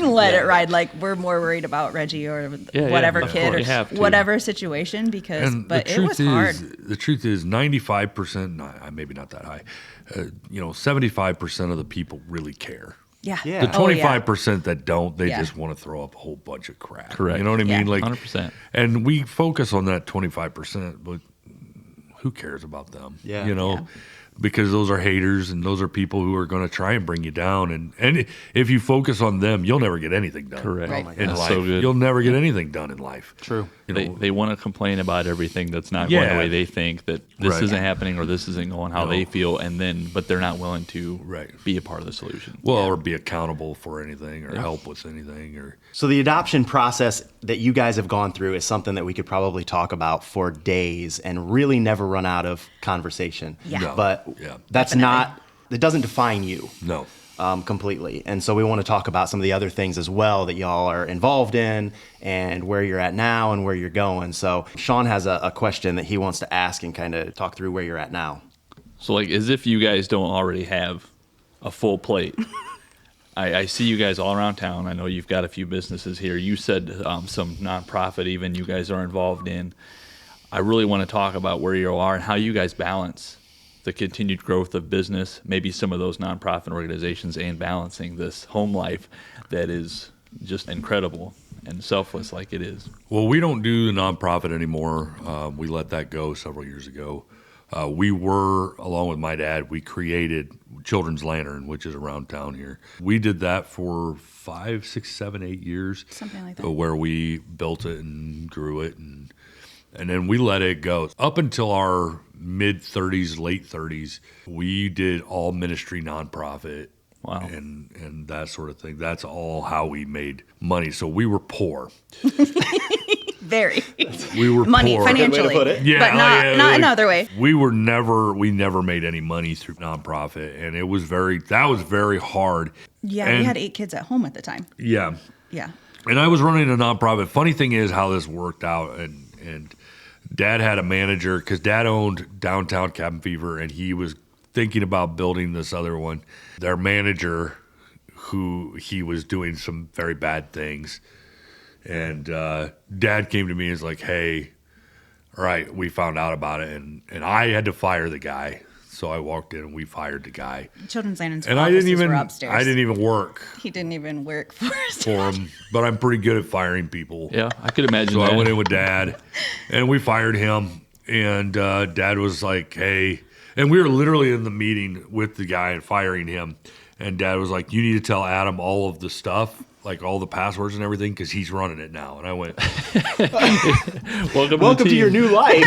let it ride. Like, we're more worried about Reggie or whatever kid or whatever situation but it was hard. The truth is 95%, maybe not that high, 75% of the people really care. Yeah. The 25% that don't, they just want to throw up a whole bunch of crap. Correct. You know what I mean? 100%. And we focus on that 25%, but who cares about them? Because those are haters, and those are people who are going to try and bring you down. And if you focus on them, you'll never get anything done. Correct. In life. So good. You'll never get anything done in life. True. They want to complain about everything that's not going the way they think, that this isn't happening or this isn't going how they feel, but they're not willing to be a part of the solution. Well, or be accountable for anything or help with anything. So the adoption process that you guys have gone through is something that we could probably talk about for days and really never run out of conversation. Yeah. No. But that's it doesn't define you. No. Completely. And so we want to talk about some of the other things as well that y'all are involved in and where you're at now and where you're going. So Sean has a question that he wants to ask and kind of talk through where you're at now. So as if you guys don't already have a full plate. I see you guys all around town. I know you've got a few businesses here. You said some nonprofit even you guys are involved in. I really want to talk about where you are and how you guys balance the continued growth of business, maybe some of those nonprofit organizations, and balancing this home life that is just incredible and selfless like it is. Well, we don't do the nonprofit anymore. We let that go several years ago. We were, along with my dad, we created Children's Lantern, which is around town here. We did that for 5, 6, 7, 8 years. Something like that. Where we built it and grew it, and then we let it go. Up until our mid-30s, late 30s, we did all ministry nonprofit. Wow. And that sort of thing. That's all how we made money. So we were poor. Very. We were money poor. financially, Good way to put it. Yeah, but not another way. We never made any money through nonprofit, and that was very hard. Yeah, and we had 8 kids at home at the time. Yeah. Yeah. And I was running a nonprofit. Funny thing is how this worked out, and Dad had a manager because Dad owned Downtown Cabin Fever, and he was thinking about building this other one. Their manager, who he was doing some very bad things, and Dad came to me and was like, "Hey, all right, we found out about it," and I had to fire the guy. So I walked in and we fired the guy. Children's Lantern's And offices were upstairs. I didn't even work He didn't even work for us. for him, but I'm pretty good at firing people. Yeah, I could imagine So that. I went in with Dad, and we fired him. And Dad was like, "Hey," and we were literally in the meeting with the guy and firing him. And Dad was like, "You need to tell Adam all of the stuff, like all the passwords and everything, because he's running it now." And I went, Welcome to your new life.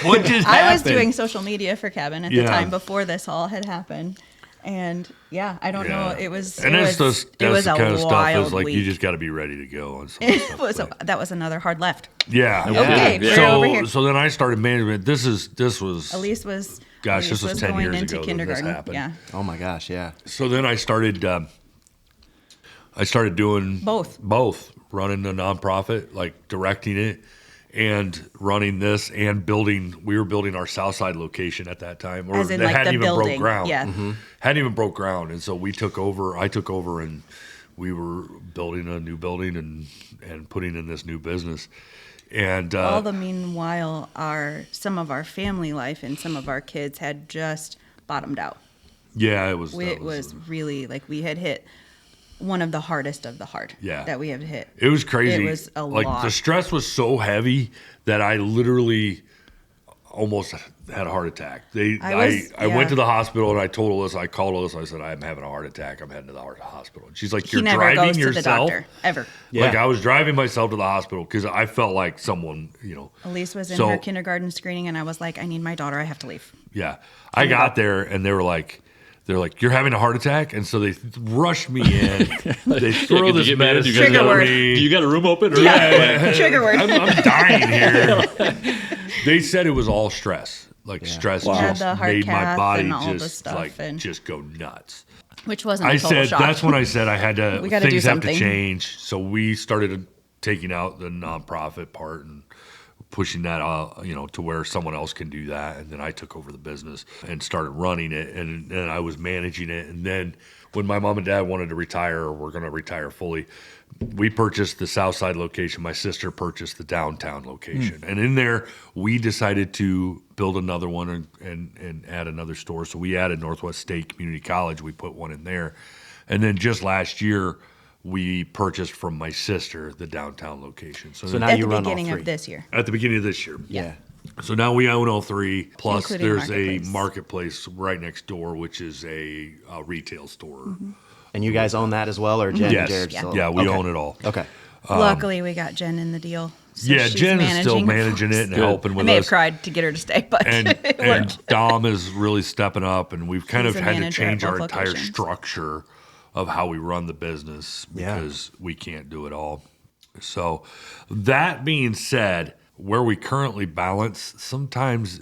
"What just happened?" I was doing social media for Cabin at the Yeah. time before this all had happened. And yeah, I don't know. It was and it that's was, the it was a kind of stuff wild is like week. you just got to be ready to go on some It stuff. was But- that was another hard left. yeah. Okay, Yeah. we're over here. So then I started management. This was Elise was Gosh, this Elise was 10 going years into ago that this kindergarten. happened. Yeah, Oh my gosh, yeah. So then I started doing Both. running a nonprofit, like directing it and running this and building. We were building our Southside location at that time, or As in, it like, hadn't the even broke building. ground. Yeah. Hadn't even broke ground, and so we took over. I took over, and we were building a new building and putting in this new business. And all the meanwhile, some of our family life and some of our kids had just bottomed out. yeah, it was. It was really like we had hit one of the hardest of the hard. Yeah. that we have hit. It was crazy. It was a like lot. the stress was so heavy that I literally almost had a heart attack. I went to the hospital and I told Alyssa, I called Alyssa, I said, "I'm having a heart attack. I'm heading to the hospital." And she's like, He "You're never driving goes to the yourself?" doctor ever. Yeah. Like I was driving myself to the hospital because I felt like someone, Elise was in So- her kindergarten screening, and I was like, "I need my daughter. I have to leave." Yeah. I got there and they're like, "You're having a heart attack?" And so they rushed me in. They throw Could you this get me in? medicine Trigger at word. me. Do you got a room open? Or Trigger word. I'm dying here. They said it was all stress. Like stress Wow. just Had the heart made my cath body and all the just stuff like and- just go nuts. Which wasn't I a total said shock. that's when I said I had to. We gotta do things have to something. change. So we started taking out the nonprofit part and pushing that to where someone else can do that. And then I took over the business and started running it, and then I was managing it. And then when my mom and dad wanted to retire, or were going to retire fully, we purchased the Southside location. My sister purchased the downtown location. And in there, we decided to build another one and add another store. So we added Northwest State Community College. We put one in there. And then just last year, we purchased from my sister the downtown location. So now at you the run all beginning three. of this year. at the beginning of this year. Yeah. So now we own all three. Plus, Including there's Marketplace. a marketplace right next door, which is a retail store. Mm-hmm. And you guys own that as well, or Jen and Yes. Jared? Yeah. still- Yeah, we Okay. own it all. Okay. Luckily, we got Jen in the deal. So Yeah, she's Jen is still managing managing it and Good. helping I with may us. have cried to get her to stay, but And, it and worked. Dom is really stepping up, and we've kind He's of a had to manager at change our both entire locations. structure of how we run the business Yeah. because we can't do it all. So, that being said, where we currently balance, sometimes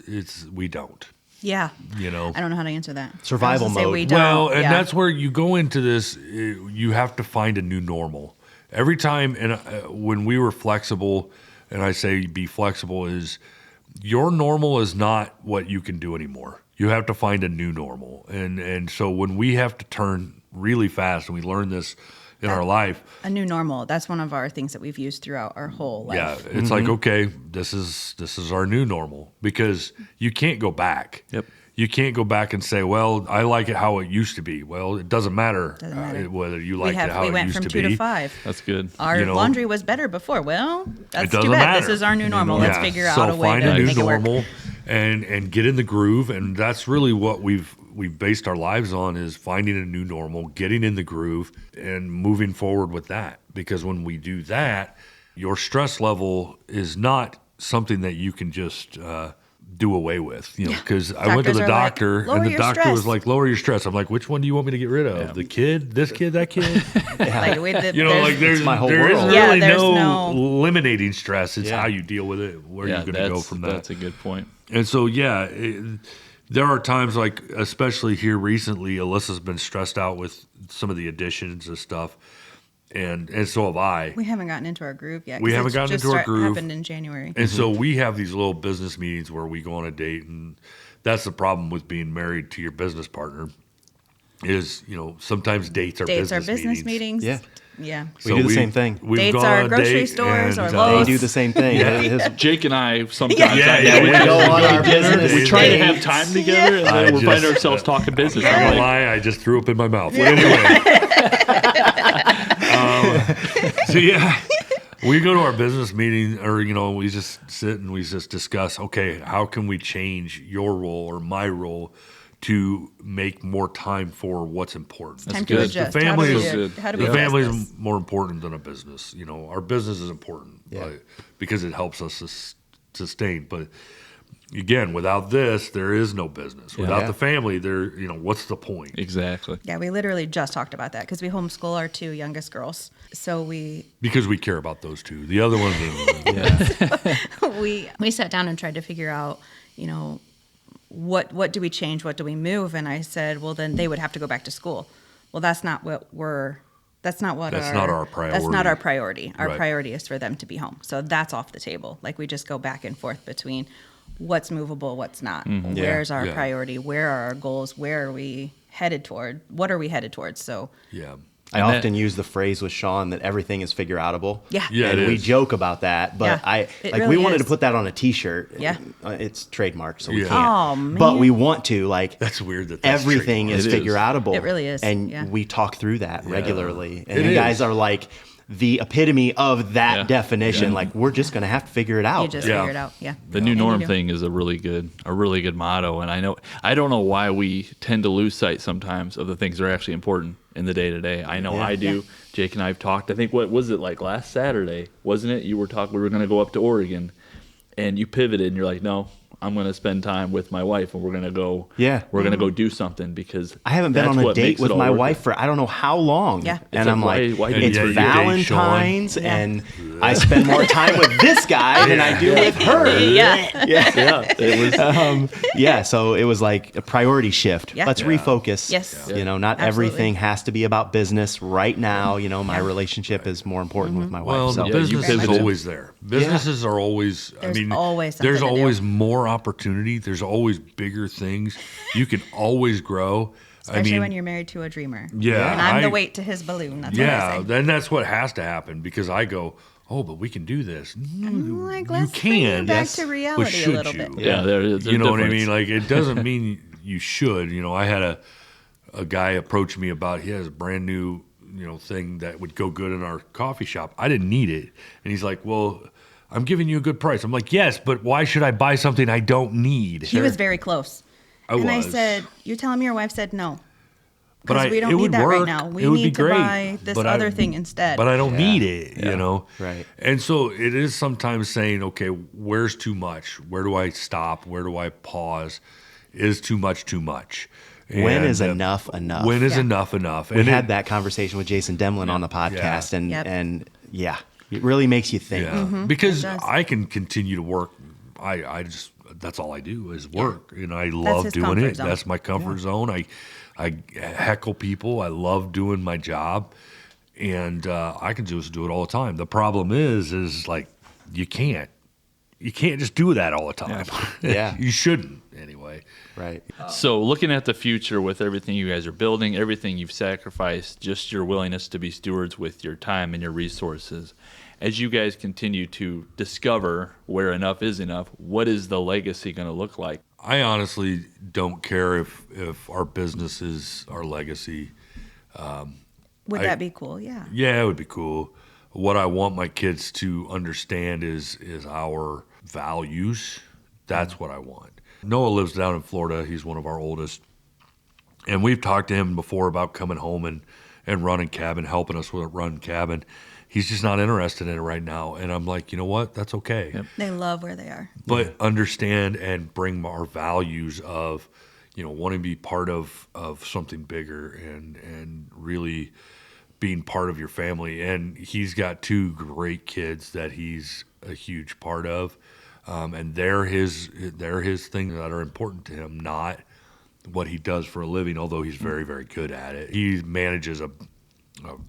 we don't. Yeah. You know, I don't know how to answer that. Survival I was gonna say mode. we don't. well, and yeah. that's where you go into this. You have to find a new normal every time. And when we were flexible, and I say be flexible, is your normal is not what you can do anymore. You have to find a new normal, and so when we have to turn really fast, and we learn this in our life. a new normal. That's one of our things that we've used throughout our whole life. Yeah, it's like, okay, this is our new normal because you can't go back. Yep. you can't go back and say, well, I like it how it used to be. Well, it doesn't matter, whether you like it how we it went used from to 2 be. to 5. That's good. Our laundry was better before. Well, that's It doesn't too bad. matter. This is our new normal. Let's figure out a way find to a new make it work. normal and get in the groove. And that's really what we've based our lives on, is finding a new normal, getting in the groove, and moving forward with that. Because when we do that, your stress level is not something that you can just do away with. Because I went to the doctor, and the doctor was like, lower your stress. I'm like, which one do you want me to get rid of? Yeah. The kid, this kid, that kid? There's my whole there world. isn't Yeah, really there's no eliminating stress. It's Yeah. how you deal with it, where you're going to go from that. That's a good point. And so, there are times, like, especially here recently, Alyssa's been stressed out with some of the additions and stuff, and so have I. We haven't gotten into our groove yet. We 'cause haven't it's gotten just into our groove. happened in January. And so we have these little business meetings where we go on a date, and that's the problem with being married to your business partner. Is sometimes dates are business meetings. Yeah. Yeah. We do the same thing. We've Dates gone are on a grocery date, stores and, or They Lowe's. do the same thing. Jake and I sometimes Yeah, we go on our business. we try to dates. have time together, and then we find ourselves talking business. I'm I'm not like, gonna lie, I just threw up in my mouth. But anyway, we go to our business meeting, or we just sit and we just discuss. Okay, how can we change your role or my role to make more time for what's important? Time good. to adjust. The family is How do we the adjust family this? is more important than a business. Our business is important because it helps us sustain. But again, without this, there is no business. Without the family, what's the point? exactly. Yeah, we literally just talked about that because we homeschool our 2 youngest girls. So Because we care about those two. The other one, we sat down and tried to figure out, what do we change? What do we move? And I said, well, then they would have to go back to school. Well, that's not our priority. That's not our priority. Our Right. priority is for them to be home. So that's off the table. Like, we just go back and forth between what's movable, what's not. Where's our priority? Where are our goals? Where are we headed toward? What are we headed towards? So yeah. I often use the phrase with Sean that everything is figure outable. Yeah. Yeah, and it we is. joke about that, but Yeah, it we really wanted is. to put that on a T-shirt. Yeah. It's trademarked, so we Yeah. can't. Oh, man. But we want to, That's weird that that's everything trademarked. is It is. figure outable. It really is, and yeah. we talk through that regularly. And It you guys is. are like the epitome of that Yeah. definition. Yeah. Like, we're just gonna have to figure it out. you just Yeah. figure it out. Yeah. The new And you norm do. thing is a really good motto, and I don't know why we tend to lose sight sometimes of the things that are actually important in the day to day. I know I do. Yeah. Jake and I have talked. I think what was it like last Saturday, wasn't it? You were talking. We were going to go up to Oregon, and you pivoted, and you're like, no. I'm going to spend time with my wife, and we're going to go. Yeah. We're going to go do something because I haven't been that's on a what date makes it with all my worth wife it. for I don't know how long. Yeah. And It's I'm like, like, why And it's yet you date Sean. Valentine's, and I spend more time with this guy than I do with her. Yeah. Yeah, it was. So it was like a priority shift. Yeah. Let's Yeah. refocus. Yes. Not Absolutely. everything has to be about business right now. My relationship is more important with my wife. Well, so the you business is pivoted. always there. Businesses are always. There's I mean, always there's something to do. always more opportunity. There's always bigger things. You can always grow. Especially when you're married to a dreamer. Yeah, And I'm the I- weight to his balloon. That's what I Yeah, say. then that's what has to happen because I go, oh, but we can do this. I'm like, You let's bring can. it back yes, to but reality a should little you? bit. Yeah, there's a You know what I difference. mean? Like, it doesn't mean you should. I had a guy approach me about he has a brand new thing that would go good in our coffee shop. I didn't need it, and he's like, well, I'm giving you a good price. I'm like, yes, but why should I buy something I don't need? He was very close. I and I was. said, you tell him your wife said no. But Because we it don't would need that work. right now. We It would be need to great, buy this but other thing instead. But I don't Yeah. need it, Right. And so it is sometimes saying, okay, where's too much? Where do I stop? Where do I pause? Is too much too much? When is And, enough enough? When is Yeah. enough enough? We And had that conversation with Jason Demlin on the podcast, Yeah. and it really makes you think. Yeah, because It does. I can continue to work. I just that's all I do is work, and I love his doing comfort it. zone. That's my comfort zone. I heckle people. I love doing my job, and I can just do it all the time. The problem is like you can't just do that all the time. Yeah. You shouldn't anyway. Right. So, looking at the future with everything you guys are building, everything you've sacrificed, just your willingness to be stewards with your time and your resources, as you guys continue to discover where enough is enough, what is the legacy going to look like? I honestly don't care if our business is our legacy. Would that be cool? Yeah. Yeah, it would be cool. What I want my kids to understand is our values. That's what I want. Noah lives down in Florida. He's one of our oldest. And we've talked to him before about coming home and running cabin, helping us with run cabin. He's just not interested in it right now. And I'm like, you know what? That's okay. Yep. They love where they are. But understand and bring our values of, wanting to be part of something bigger and really being part of your family. And he's got 2 great kids that he's a huge part of. And they're his things that are important to him, not what he does for a living, although he's very, very good at it. He manages a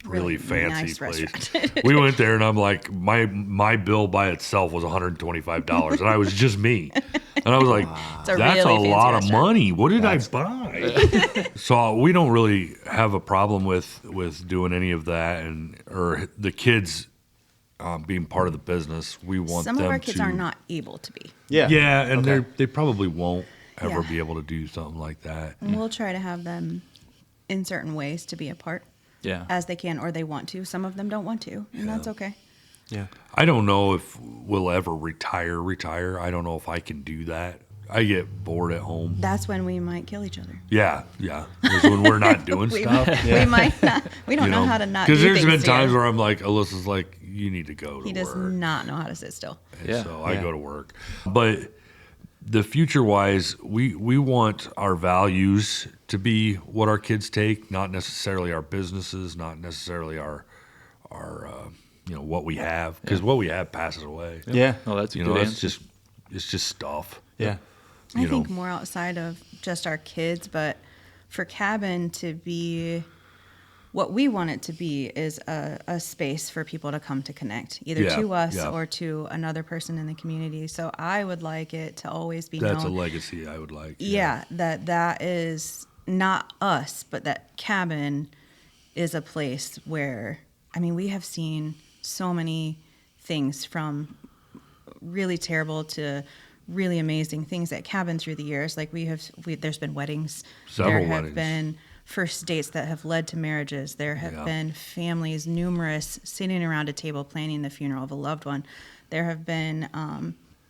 really fancy nice place. restaurant. We went there and I'm like, my bill by itself was $125 and I was just me. And I was like, a that's really a lot fancy of restaurant. money. What did I buy? So we don't really have a problem with doing any of that or the kids being part of the business. We want Some them of our kids to, are not able to be. Yeah. Yeah, and Okay. they probably won't ever Yeah. be able to do something like that. And we'll try to have them in certain ways to be a part Yeah. as they can or they want to. Some of them don't want to, and that's okay. Yeah. I don't know if we'll ever retire. I don't know if I can do that. I get bored at home. That's when we might kill each other. Yeah. Is when we're not doing We, stuff. we might not. We don't know how to not do Because there's things been times together. where I'm like, Alyssa's like, you need to go to He does work. not know how to sit still. And Yeah. so I Yeah. go to work. But the future wise, we want our values to be what our kids take, not necessarily our businesses, not necessarily our what we have, because what we have passes away. Yeah. Oh, that's a You good know, answer. it's just stuff. Yeah. I You think know. more outside of just our kids, but for cabin to be what we want it to be is a space for people to come to connect, either Yeah, to us yeah. or to another person in the community. So I would like it to always be That's a known. legacy I would like. Yeah, that is not us, but that cabin is a place where, I mean, we have seen so many things from really terrible to really amazing things at cabin through the years. Like there's been weddings. Several there have weddings. been first dates that have led to marriages. There have Yeah. been families, numerous, sitting around a table planning the funeral of a loved one. There have been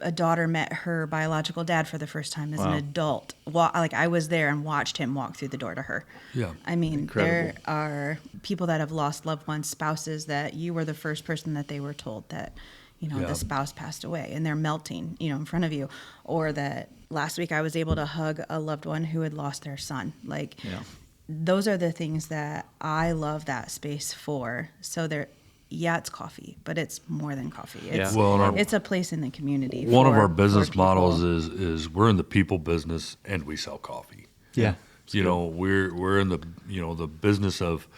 a daughter met her biological dad for the first time as an Wow. adult. Like I was there and watched him walk through the door to her. Yeah. I mean, Incredible. there are people that have lost loved ones, spouses that you were the first person that they were told that, Yeah. the spouse passed away and they're melting, in front of you. Or that last week I was able to hug a loved one who had lost their son. Like, Yeah. those are the things that I love that space for. So it's coffee, but it's more than coffee. It's, Yeah. Well, and it's a place in the community. One of for- our for business people. models is we're in the people business and we sell coffee. Yeah. We're in the the business of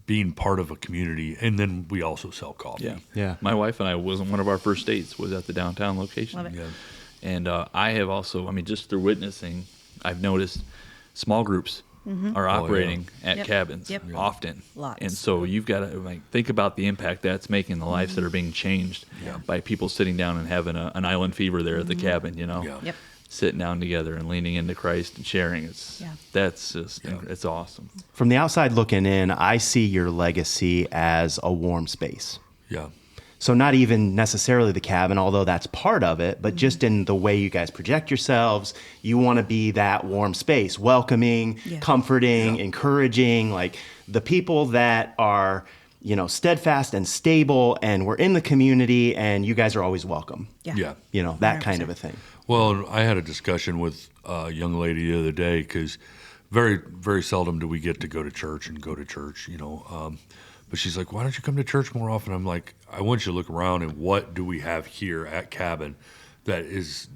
being part of a community, and then we also sell coffee. Yeah. Yeah. My wife and I wasn't one of our first dates was at the downtown location. Love it. Yeah. And I have also, just through witnessing, I've noticed small groups are operating at Yep. cabins Yep. often. Lots. And so you've got to think about the impact that's making in the lives that are being changed by people sitting down and having an island fever there at the cabin, Yeah. Yep. sitting down together and leaning into Christ and sharing. That's just, it's awesome. From the outside looking in, I see your legacy as a warm space. Yeah. So not even necessarily the cabin, although that's part of it, but just in the way you guys project yourselves, you want to be that warm space, welcoming, Yeah. comforting, encouraging, like the people that are, steadfast and stable and we're in the community and you guys are always welcome. Yeah. Yeah. That kind of a thing. Well, I had a discussion with a young lady the other day because very, very seldom do we get to go to church. But she's like, why don't you come to church more often? I'm like, I want you to look around and what do we have here at Cabin that is,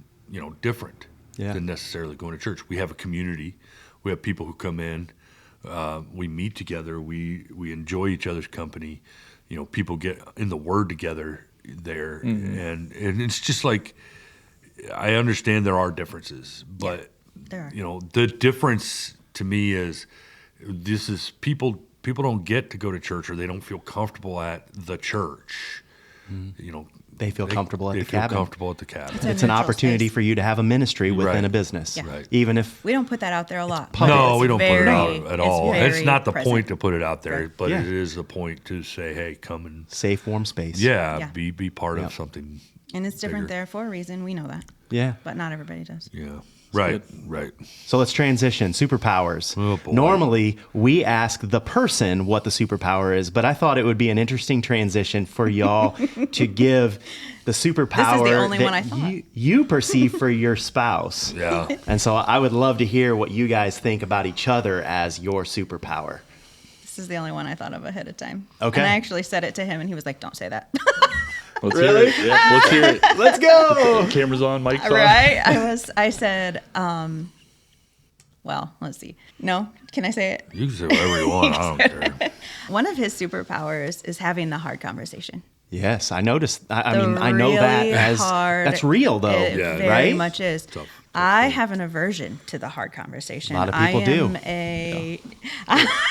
different than necessarily going to church. We have a community. We have people who come in. We meet together. We enjoy each other's company. People get in the Word together there. And it's just like, I understand there are differences, but there are. the difference to me is this is people don't get to go to church or they don't feel comfortable at the church. They feel comfortable at they the feel cabin. comfortable at the cabin. It's a It's an neutral opportunity space. for you to have a ministry within Right. a business. Yeah. Right. Even if We don't put that out there a lot. public. No, It's we don't put it very- out at all. It's very not the present. point to put it out there, Right. but Yeah. it is the point to say, hey, come and safe, warm space. yeah, Yeah. be part Yep. of something. And it's different bigger. there for a reason. We know that. Yeah. But not everybody does. Yeah. Right. Right. So let's transition. Superpowers. Oh, boy. Normally, we ask the person what the superpower is, but I thought it would be an interesting transition for y'all to give the superpower only that one I thought. you perceive for your spouse. Yeah. And so I would love to hear what you guys think about each other as your superpower. This is the only one I thought of ahead of time. Okay. And I actually said it to him, and he was like, "Don't say that." Let's Really? hear it. Yeah, let's hear it. Let's go. Cameras on, mics on. Right? I said, well, let's see. No, can I say it? You can say whatever you want. I don't care. One of his superpowers is having the hard conversation. Yes, I noticed. I The mean, I know that really as hard, that's real though, It Yeah. very right? much is. Tough I thing. have an aversion to the hard conversation. A lot of people do.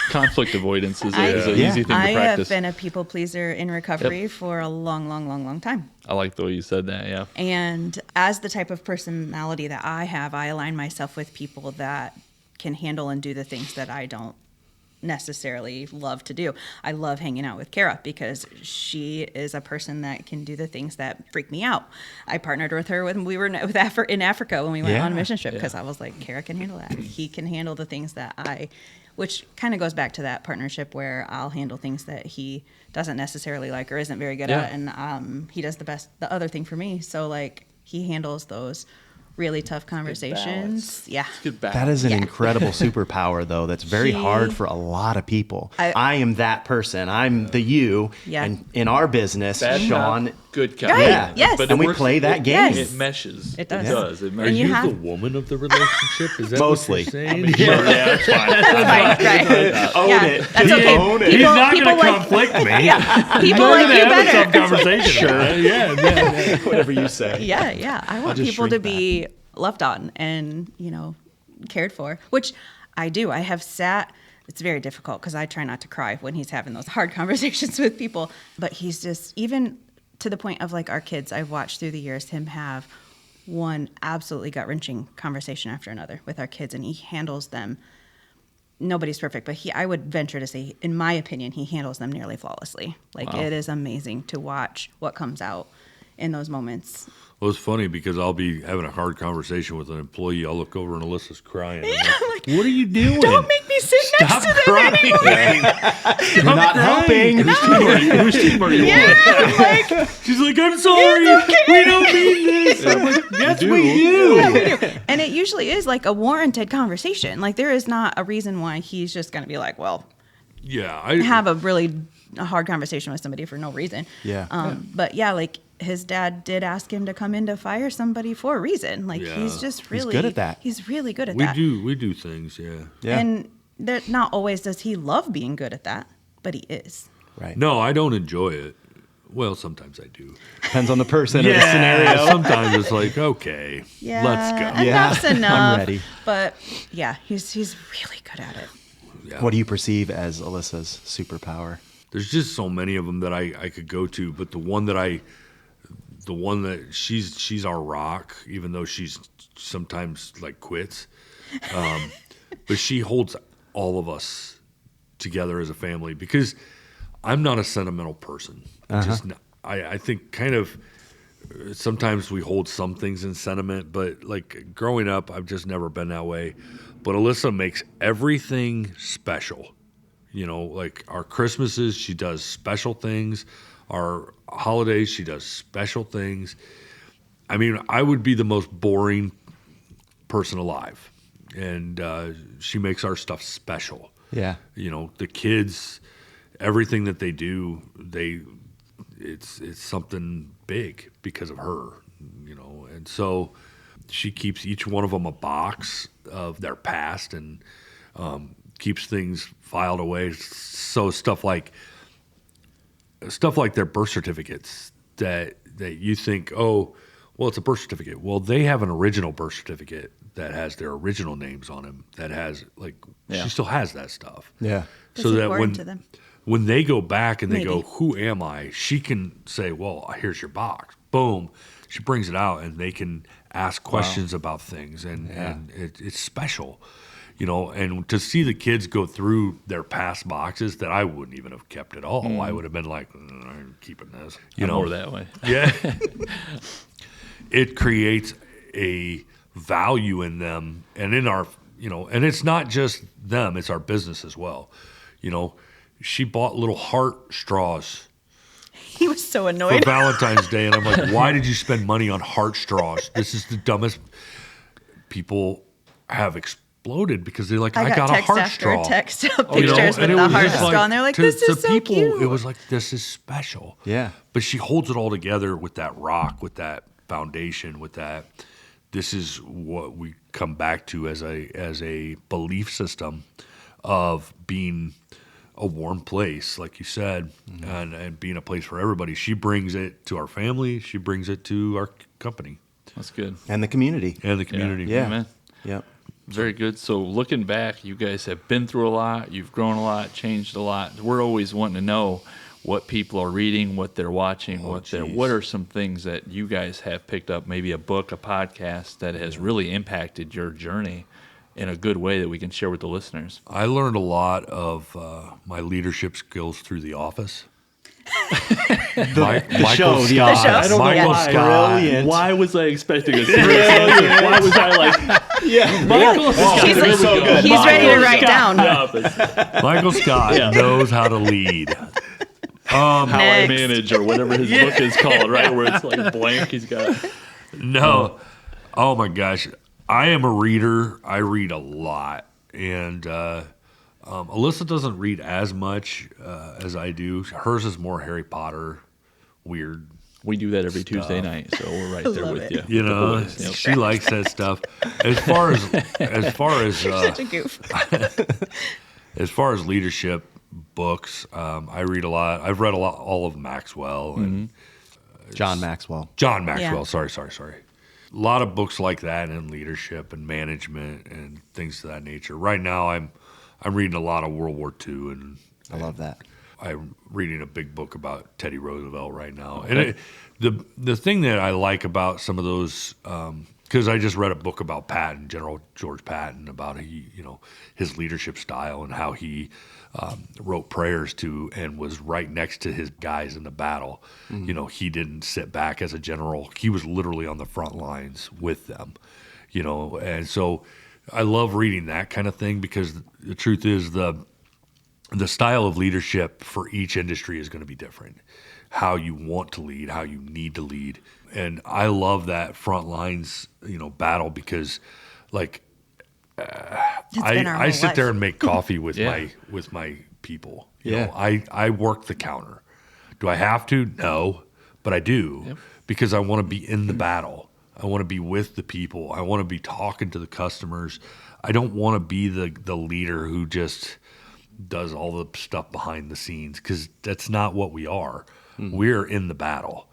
Conflict avoidance is I- an Yeah. easy thing I to practice. have been a people pleaser in recovery for a long time. I like the way you said that. Yeah. And as the type of personality that I have, I align myself with people that can handle and do the things that I don't necessarily love to do. I love hanging out with Kara because she is a person that can do the things that freak me out. I partnered with her when we were in Africa when we went on a Yeah. mission trip because I was like, Kara can handle that. He can handle the things that which kind of goes back to that partnership where I'll handle things that he doesn't necessarily like or isn't very good Yeah. at, and he does the other thing for me. So like he handles those really tough conversations. Yeah. Good balance. That is an Yeah. incredible superpower, though. That's very He- hard for a lot of people. I- I am that person. I'm the you. Yeah. And in our business, Bad Sean. cop, good cop. Right, Yeah. yes. But And it we works- play that game. Yes. It meshes. It does. It does. It Are meshes. And you you have- the woman of the relationship? Is that Mostly. what you're saying? Yeah, that's fine. Right, right. Own Yeah, it. that's okay. Own it. He's not people going to like- conflict me. People We're like gonna you have better. some conversation. Sure. Yeah. Whatever you say. Yeah. I want just people to shrink be loved on and, cared for, which I do. I have sat, it's very difficult because I try not to cry when he's having those hard conversations with people, but he's just, even to the point of like our kids, I've watched through the years him have one absolutely gut-wrenching conversation after another with our kids, and he handles them. Nobody's perfect, but I would venture to say, in my opinion, he handles them nearly flawlessly. Like Wow. it is amazing to watch what comes out in those moments. Well, it's funny because I'll be having a hard conversation with an employee. I'll look over and Alyssa's crying. I'm like, what are you doing? Don't make me sit next Stop to them crying. You're not helping. Whose team are you on? like, She's like, I'm sorry. We don't mean this. I'm like, yes, do. we do. and it usually is like a warranted conversation. Like there is not a reason why he's just going to be like, well, Yeah. I have a hard conversation with somebody for no reason. Yeah. But yeah, like his dad did ask him to come in to fire somebody for a reason. Like Yeah. he's just really good at that. He's really good at we that. do things. Yeah. Yeah. And not always does he love being good at that, but he is. Right. No, I don't enjoy it. Well, sometimes I do. Depends on the person or the scenario. Sometimes it's like, okay, Yeah, let's go. Yeah. Enough's I'm enough. ready. But yeah, he's really good at it. Yeah. What do you perceive as Alyssa's superpower? There's just so many of them that I could go to, but the one that she's our rock, even though she's sometimes like quits. But she holds all of us together as a family because I'm not a sentimental person. Just not, I think kind of sometimes we hold some things in sentiment, but like growing up, I've just never been that way. But Alyssa makes everything special. Like our Christmases, she does special things. Our holidays, she does special things. I mean, I would be the most boring person alive. And she makes our stuff special. Yeah. The kids, everything that they do, it's something big because of her, And so she keeps each one of them a box of their past and keeps things filed away. So stuff like their birth certificates that you think, oh, well, it's a birth certificate. Well, they have an original birth certificate that has their original names on them. That has she still has that stuff. Yeah. So It's that important to them. when they go back and they go, Maybe. who am I? She can say, well, here's your box. boom, she brings it out, and they can ask questions about things, and it's special, and to see the kids go through their past boxes that I wouldn't even have kept at all. I would have been like, I'm keeping this. I'm more that way. Yeah. It creates a value in them and in our, and it's not just them, it's our business as well. She bought little heart straws He was so for annoyed. Valentine's Day, and I'm like, why did you spend money on heart straws? This is the dumbest. People have exploded because they're like, I got a text heart after straw. text of pictures and with it the was heart just straw, and they're like, to- this to is so people, cute. It was like, this is special. Yeah. But she holds it all together with that rock, with that foundation, with that. This is what we come back to as a belief system of being a warm place, like you said, and being a place for everybody. She brings it to our family. She brings it to our company That's good. And the community. and the community. Yeah. Amen. Yep. Very good. So looking back, you guys have been through a lot. You've grown a lot, changed a lot. We're always wanting to know what people are reading, what they're watching, what are some things that you guys have picked up, maybe a book, a podcast that has really impacted your journey in a good way that we can share with the listeners. I learned a lot of my leadership skills through The Office. The show, The Scott. Office. I don't know Michael why. Scott. Brilliant. Why was I expecting a serious answer? Why was I like, Yeah. Michael Scott? He's There like, we go. he's ready to Michael write Scott. down. The Office. Michael Scott knows how to lead. How I Next. Manage or whatever his book is called, right? Where it's like blank. He's got. No. Oh my gosh. I am a reader. I read a lot. And Alyssa doesn't read as much as I do. Hers is more Harry Potter, weird. We do that every Tuesday night, so we're right there Love with it. you. You with the know, boys. Yep. she likes that stuff. As far as Such a goof. as far as leadership books, I read a lot. I've read all of Maxwell and John Maxwell. John Maxwell. Yeah. Sorry. A lot of books like that in leadership and management and things of that nature. Right now, I'm reading a lot of World War II, and I love that. I'm reading a big book about Teddy Roosevelt right now. And the thing that I like about some of those, because I just read a book about Patton, General George Patton, about his leadership style and how he wrote prayers to and was right next to his guys in the battle. He didn't sit back as a general. He was literally on the front lines with them. And so I love reading that kind of thing, because the truth is the style of leadership for each industry is going to be different. How you want to lead, how you need to lead. And I love that front lines, battle, because like been our I whole sit life. there and make coffee with Yeah. my people. Yeah. I work the counter. Do I have to? No, but I do, because I want to be in the battle. I want to be with the people. I want to be talking to the customers. I don't want to be the leader who just does all the stuff behind the scenes, because that's not what we are. We're in the battle.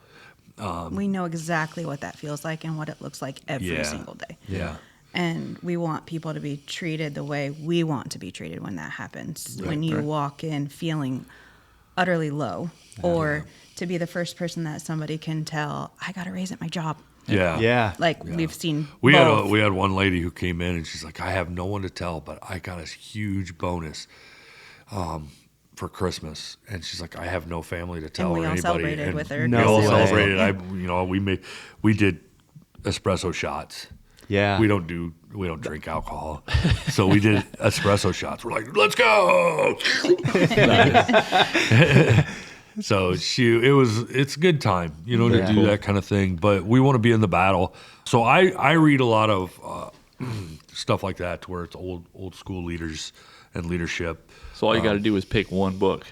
We know exactly what that feels like and what it looks like every single day. Yeah. And we want people to be treated the way we want to be treated when that happens. When you walk in feeling utterly low, or to be the first person that somebody can tell, I got a raise at my job. Yeah. Yeah. Like we've seen We both. had one lady who came in and she's like, I have no one to tell, but I got a huge bonus for Christmas. And she's like, I have no family to tell we or all anybody. celebrated And with her. we all way. celebrated. We did espresso shots. Yeah. We don't drink alcohol. So we did espresso shots. We're like, let's go. So it's a good time, to do that kind of thing. But we want to be in the battle. So I read a lot of stuff like that, to where it's old school leaders and leadership. So all you got to do is pick one book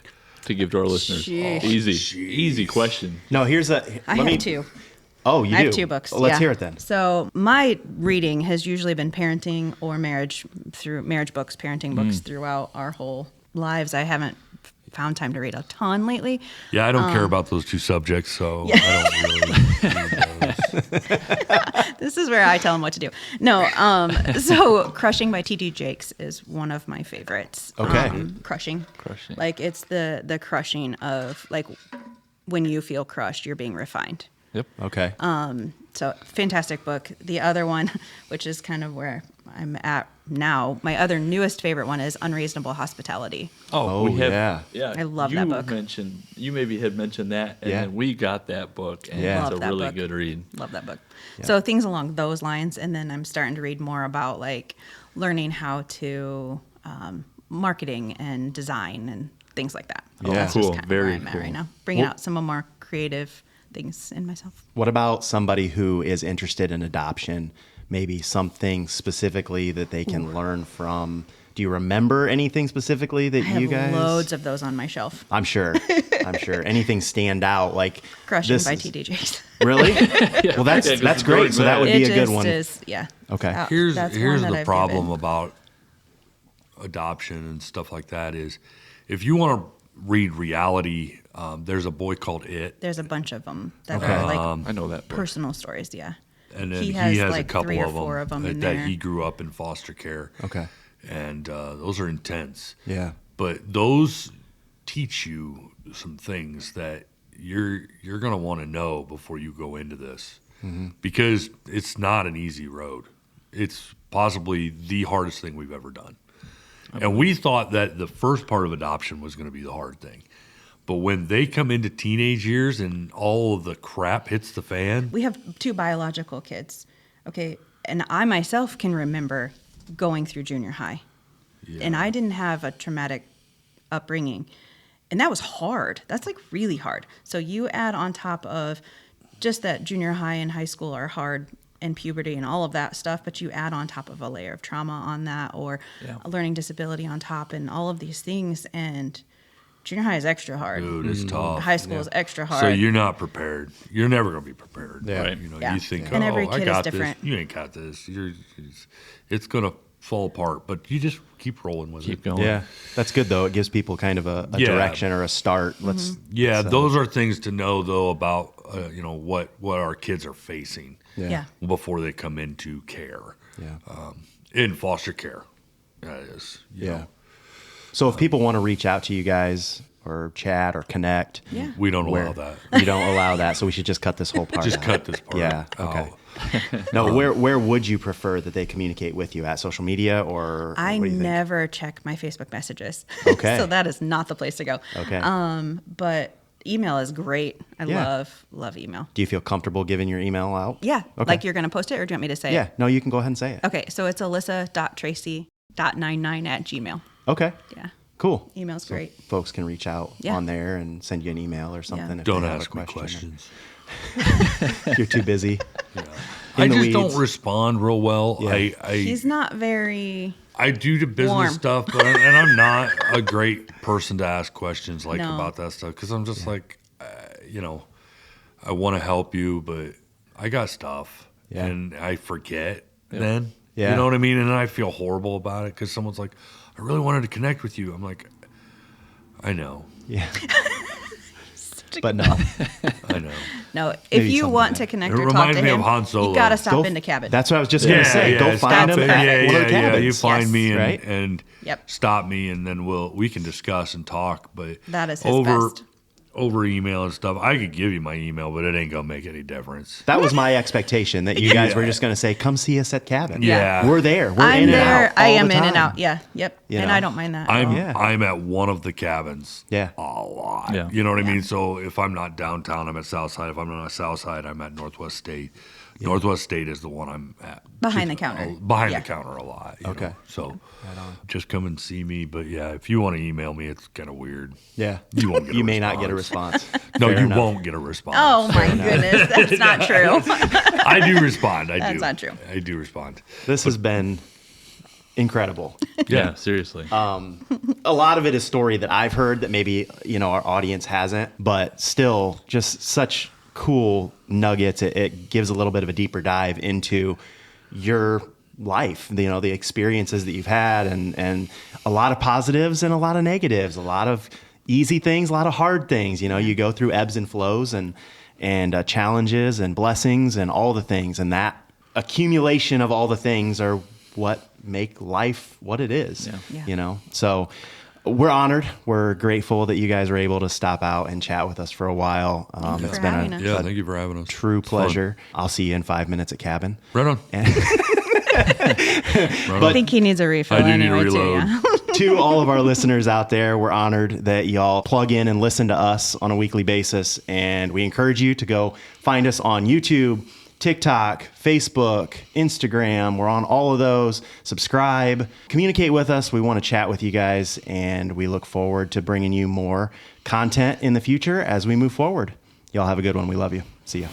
to give to our listeners. Sheesh. Easy question. No, here's I have two. Oh, you do? I have two books. Well, let's yeah. hear it then. So my reading has usually been parenting or marriage, through marriage books, parenting books throughout our whole lives. I haven't found time to read a ton lately. Yeah, I don't care about those two subjects, so I don't really read those. This is where I tell them what to do. No, so Crushing by T.D. Jakes is one of my favorites. Okay. Crushing. Crushing. Like it's the crushing of, like, when you feel crushed, you're being refined. Yep. Okay. So fantastic book. The other one, which is kind of where I'm at now, my other newest favorite one is Unreasonable Hospitality. Oh, we have, yeah. yeah. I love that book. You maybe had mentioned that, and then we got that book, and Yeah. it's a Love that really book. good read. Love that book. So things along those lines, and then I'm starting to read more about like learning how to marketing and design and things like that. Yeah. That's Cool. just kind of Very where I'm at cool. right now. Bringing Well- out some of more creative things in myself. What about somebody who is interested in adoption? Maybe something specifically that they can learn from. Do you remember anything specifically that I you have guys? loads of those on my shelf. I'm sure. I'm sure. Anything stand out like Crushing this by is- TDJs. Really? Well, that's Yeah, 'cause that's it's great. going So that back. would It be a good just one. is, yeah. Okay. Here's That's here's one that the I've problem given. about adoption and stuff like that is if you want to read reality, there's a boy called It, There's a bunch of them that Okay. are like I know that book. personal stories. Yeah. and then He he has, has like, a couple 3 or of 4 of 'em in that there. he grew up in foster care. Okay. And those are intense. Yeah. But those teach you some things that you're going to want to know before you go into this, because it's not an easy road. It's possibly the hardest thing we've ever done. And we thought that the first part of adoption was going to be the hard thing. But when they come into teenage years and all of the crap hits the fan, We have 2 biological kids. Okay. And I myself can remember going through junior high. And I didn't have a traumatic upbringing. And that was hard. That's like really hard. So you add on top of just that junior high and high school are hard and puberty and all of that stuff, but you add on top of a layer of trauma on that or a learning disability on top and all of these things. And junior high is extra hard. dude, it's tough. High school is extra hard. So you're not prepared. You're never going to be prepared. Yeah. Right. You know, Yeah. you think, And oh, every I kid is got different. this. You ain't got this. It's going to fall apart, but you just keep rolling with Keep it. going. Yeah. That's good though. It gives people kind of a Yeah. direction or a start. Let's. Yeah, those are things to know though about what our kids are facing Yeah. before they come into care. Yeah. In foster care, that is. you Yeah. know. So if people want to reach out to you guys or chat or connect, Yeah. We don't where- allow that. You don't allow that, so we should just cut this whole part. Just out. cut this part. Yeah. Okay. out. No, where would you prefer that they communicate with you at? Social media or I what do you think? never check my Facebook messages. Okay. So that is not the place to go. Okay. But email is great. I Yeah. love email. Do you feel comfortable giving your email out? Yeah. Okay. Like you're going to post it or do you want me to say Yeah. it? No, you can go ahead and say it. Okay. So it's alyssa.tracy.99@gmail. Okay. Yeah. Cool. Email's So great. folks can reach out Yeah. on there and send you an email or something. If Don't they have ask a me question. questions. You're too busy. I In the just don't weeds. respond real well. Yeah. He's not very. I do the business Warm. stuff, but and I'm not a great person to ask questions like No. about that stuff because I'm just like, I want to help you, but I got stuff, Yeah. and I forget. Then, Yeah. you know what I mean, and then I feel horrible about it because someone's like, I really wanted to connect with you. I'm like, I know, Yeah. But no. I know. No, if Maybe you someday. want to connect It or talk reminds to me of him, Han Solo. you got to stop Go- into cabin. That's what I was just going to say. Go find stop them it. at Yeah, one of yeah, the yeah. cabins. You find Yes. me and, Right? and Yep. stop me, and then we can discuss and talk. But That is his over best. over email and stuff. I could give you my email, but it ain't gonna make any difference. That was my expectation that you guys were just going to say, come see us at cabin. Yeah. We're there. We're I'm in there. and out. I all am the in and time. out. Yeah. Yep. You and know. I don't mind that. at all. Yeah. I'm at one of the cabins. Yeah. A lot. Yeah. You know what I mean? So if I'm not downtown, I'm at Southside. If I'm not at Southside, I'm at Northwest State. Northwest State is the one I'm at. Behind the counter. Behind Yeah. the counter a lot. you Okay. know. So just come and see me. But yeah, if you want to email me, it's kind of weird. Yeah. You won't get a You may not get a response. No, Fair you enough. won't get a response. Oh my goodness, that's not true. I do respond. I do. That's not true. I do respond. This has been incredible. Yeah, seriously. A lot of it is story that I've heard that maybe, our audience hasn't, but still just such cool nuggets. It gives a little bit of a deeper dive into your life, the experiences that you've had and a lot of positives and a lot of negatives, a lot of easy things, a lot of hard things. You go through ebbs and flows and challenges and blessings and all the things. And that accumulation of all the things are what make life what it is, Yeah. So We're honored. We're grateful that you guys were able to stop out and chat with us for a while. Thank you It's for been having a us. Yeah, thank you for having us. true It's fun. pleasure. I'll see you in 5 minutes at cabin. Right on. And I think he needs a refill. I do need a anyway, reload. Too, yeah. to all of our listeners out there, we're honored that y'all plug in and listen to us on a weekly basis. And we encourage you to go find us on YouTube, TikTok, Facebook, Instagram. We're on all of those. Subscribe, communicate with us. We want to chat with you guys, and we look forward to bringing you more content in the future as we move forward. Y'all have a good one. We love you. See ya.